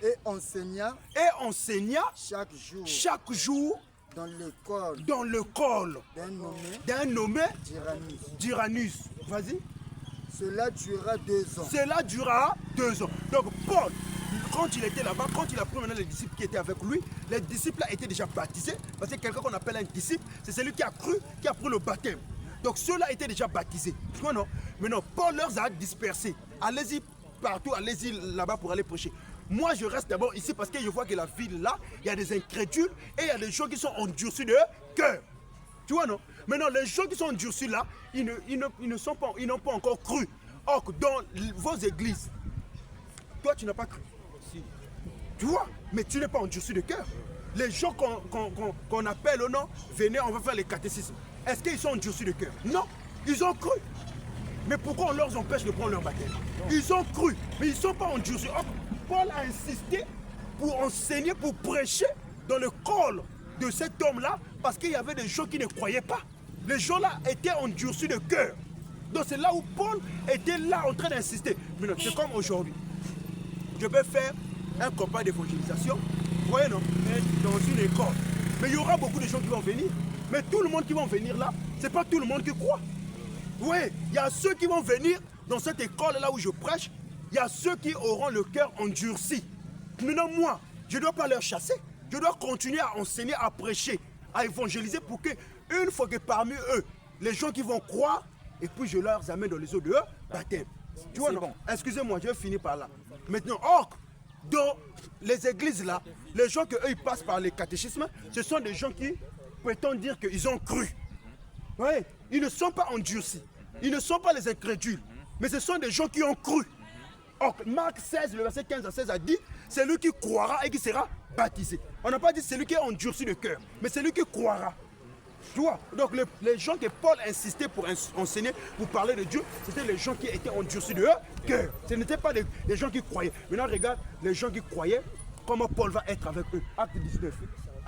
Et enseigna. Chaque jour. Dans l'école. D'un nommé. Tyrannus. Vas-y. Cela durera 2 ans. Cela durera 2 ans. Donc Paul, quand il était là-bas, quand il a pris maintenant les disciples qui étaient avec lui, les disciples là étaient déjà baptisés. Parce que quelqu'un qu'on appelle un disciple, c'est celui qui a cru, qui a pris le baptême. Donc ceux-là étaient déjà baptisés. Tu vois non? Maintenant, Paul leur a dispersés. Allez-y partout, allez-y là-bas pour aller prêcher. Moi, je reste d'abord ici parce que je vois que la ville là, il y a des incrédules et il y a des gens qui sont endurcis de cœur. Tu vois non? Maintenant, les gens qui sont endurcis là, ils n'ont pas encore cru. Or, dans vos églises, toi, tu n'as pas cru. Si. Tu vois? Mais tu n'es pas endurci de cœur. Les gens qu'on appelle au nom, venez, on va faire les catéchismes. Est-ce qu'ils sont endurcis de cœur? Non, ils ont cru. Mais pourquoi on leur empêche de prendre leur baptême? Ils ont cru, mais ils ne sont pas endurcis. Or, Paul a insisté pour enseigner, pour prêcher dans le col de cet homme-là, parce qu'il y avait des gens qui ne croyaient pas. Les gens-là étaient endurcis de cœur. Donc c'est là où Paul était là en train d'insister. Mais non, c'est comme aujourd'hui. Je vais faire un combat d'évangélisation, vous voyez non, dans une école. Mais il y aura beaucoup de gens qui vont venir. Mais tout le monde qui va venir là, ce n'est pas tout le monde qui croit. Oui, il y a ceux qui vont venir dans cette école là où je prêche. Il y a ceux qui auront le cœur endurci. Maintenant moi, je ne dois pas leur chasser. Je dois continuer à enseigner, à prêcher, à évangéliser pour que, une fois que parmi eux, les gens qui vont croire, et puis je leur amène dans les eaux de baptême. Tu vois, non? Bon. Excusez-moi, je vais finir par là. Maintenant, or, dans les églises là, les gens qui eux passent par les catéchismes, ce sont des gens qui prétendent dire qu'ils ont cru. Oui, ils ne sont pas endurcis. Ils ne sont pas les incrédules. Mais ce sont des gens qui ont cru. Or, Marc 16, le verset 15 à 16 a dit, c'est lui qui croira et qui sera baptisé. On n'a pas dit celui qui est endurci de cœur, mais c'est lui qui croira. Tu vois, donc les gens que Paul insistait pour enseigner, pour parler de Dieu, c'était les gens qui étaient endurcis de cœur. Ce n'étaient pas les gens qui croyaient. Maintenant, regarde les gens qui croyaient, comment Paul va être avec eux. Acte 19.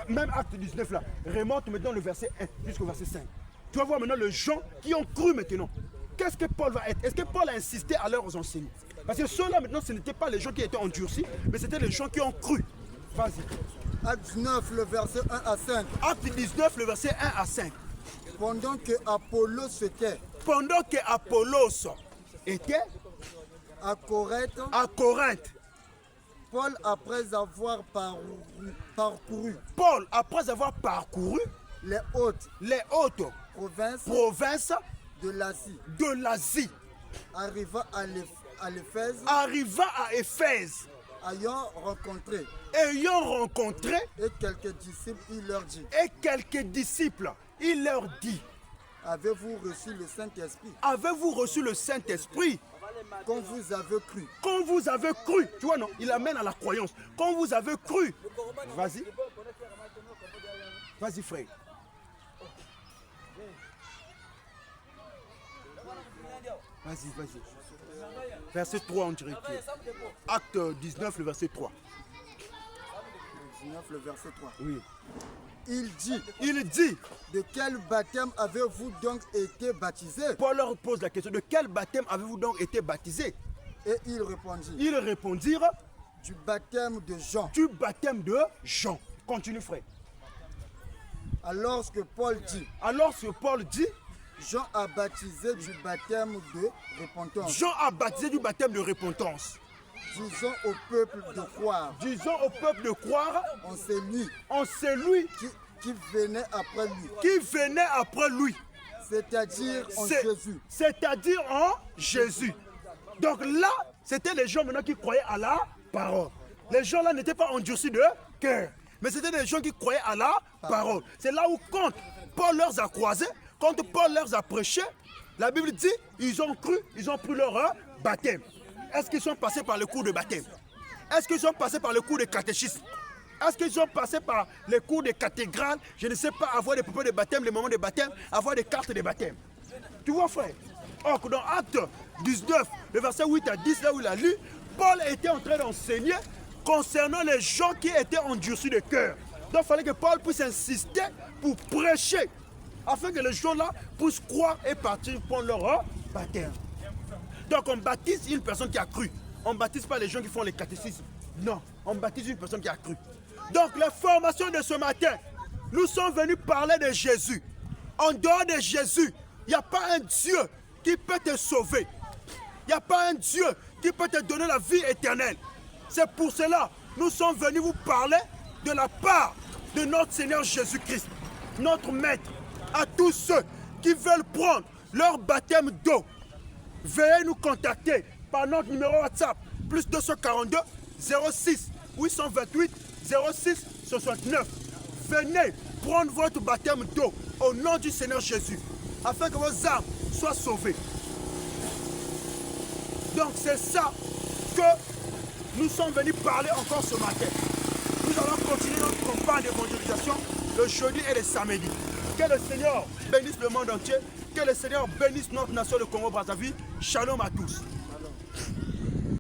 Même acte 19 là, remonte maintenant le verset 1 jusqu'au verset 5. Tu vas voir maintenant les gens qui ont cru maintenant. Qu'est-ce que Paul va être? Est-ce que Paul a insisté à leurs enseignements? Parce que ceux-là maintenant, ce n'étaient pas les gens qui étaient endurcis, mais c'était les gens qui ont cru. Vas-y. Acte 19, le verset 1 à 5. Acte 19, le verset 1 à 5. Pendant que Apollos était. Pendant que Apollos était à Corinthe. Paul, après avoir parcouru. Paul, après avoir parcouru les hautes provinces de l'Asie. Arriva à Éphèse. Ayant rencontré. Et quelques disciples, il leur dit. Avez-vous reçu le Saint-Esprit? Avez-vous reçu le Saint-Esprit? quand vous avez cru. Quand vous avez cru. Tu vois, non? Il amène à la croyance. Quand vous avez cru. Vas-y. Vas-y, frère. Vas-y, vas-y. Verset 3, on dirait. Acte 19, le verset 3. 19, le verset 3. Oui. Il dit, de quel baptême avez-vous donc été baptisé? Paul leur pose la question, de quel baptême avez-vous donc été baptisé? Et ils répondirent, du baptême de Jean. Du baptême de Jean. Continue, frère. Alors que Paul dit, Jean a baptisé du baptême de repentance. Jean a baptisé du baptême de repentance. Disons au peuple de croire. Disons au peuple de croire en celui qui venait après lui. Qui venait après lui. C'est-à-dire en Jésus. C'est-à-dire en Jésus. Donc là, c'était les gens maintenant qui croyaient à la parole. Les gens là n'étaient pas endurcis de cœur. Mais c'était des gens qui croyaient à la parole. C'est là où quand Paul leur a croisés, quand Paul leur a prêché, la Bible dit, ils ont cru, ils ont pris leur baptême. Est-ce qu'ils sont passés par le cours de baptême? Est-ce qu'ils sont passés par le cours de catéchisme? Est-ce qu'ils sont passés par les cours de cathédrale? Je ne sais pas, avoir des propos de baptême, les moments de baptême, avoir des cartes de baptême. Tu vois, frère? Or, dans Acte 19, le verset 8 à 10, là où il a lu, Paul était en train d'enseigner concernant les gens qui étaient endurcis de cœur. Donc, il fallait que Paul puisse insister pour prêcher, afin que les gens-là puissent croire et partir pour leur baptême. Donc on baptise une personne qui a cru. On ne baptise pas les gens qui font les catéchismes. Non, on baptise une personne qui a cru. Donc la formation de ce matin, nous sommes venus parler de Jésus. En dehors de Jésus, il n'y a pas un Dieu qui peut te sauver. Il n'y a pas un Dieu qui peut te donner la vie éternelle. C'est pour cela que nous sommes venus vous parler de la part de notre Seigneur Jésus-Christ, notre Maître, à tous ceux qui veulent prendre leur baptême d'eau. Veuillez nous contacter par notre numéro WhatsApp, plus 242 06 828 06 69. Venez prendre votre baptême d'eau au nom du Seigneur Jésus, afin que vos âmes soient sauvées. Donc c'est ça que nous sommes venus parler encore ce matin. Nous allons continuer notre campagne d'évangélisation le jeudi et le samedi. Que le Seigneur bénisse le monde entier. Que le Seigneur bénisse notre nation, le Congo-Brazzaville. Shalom à tous.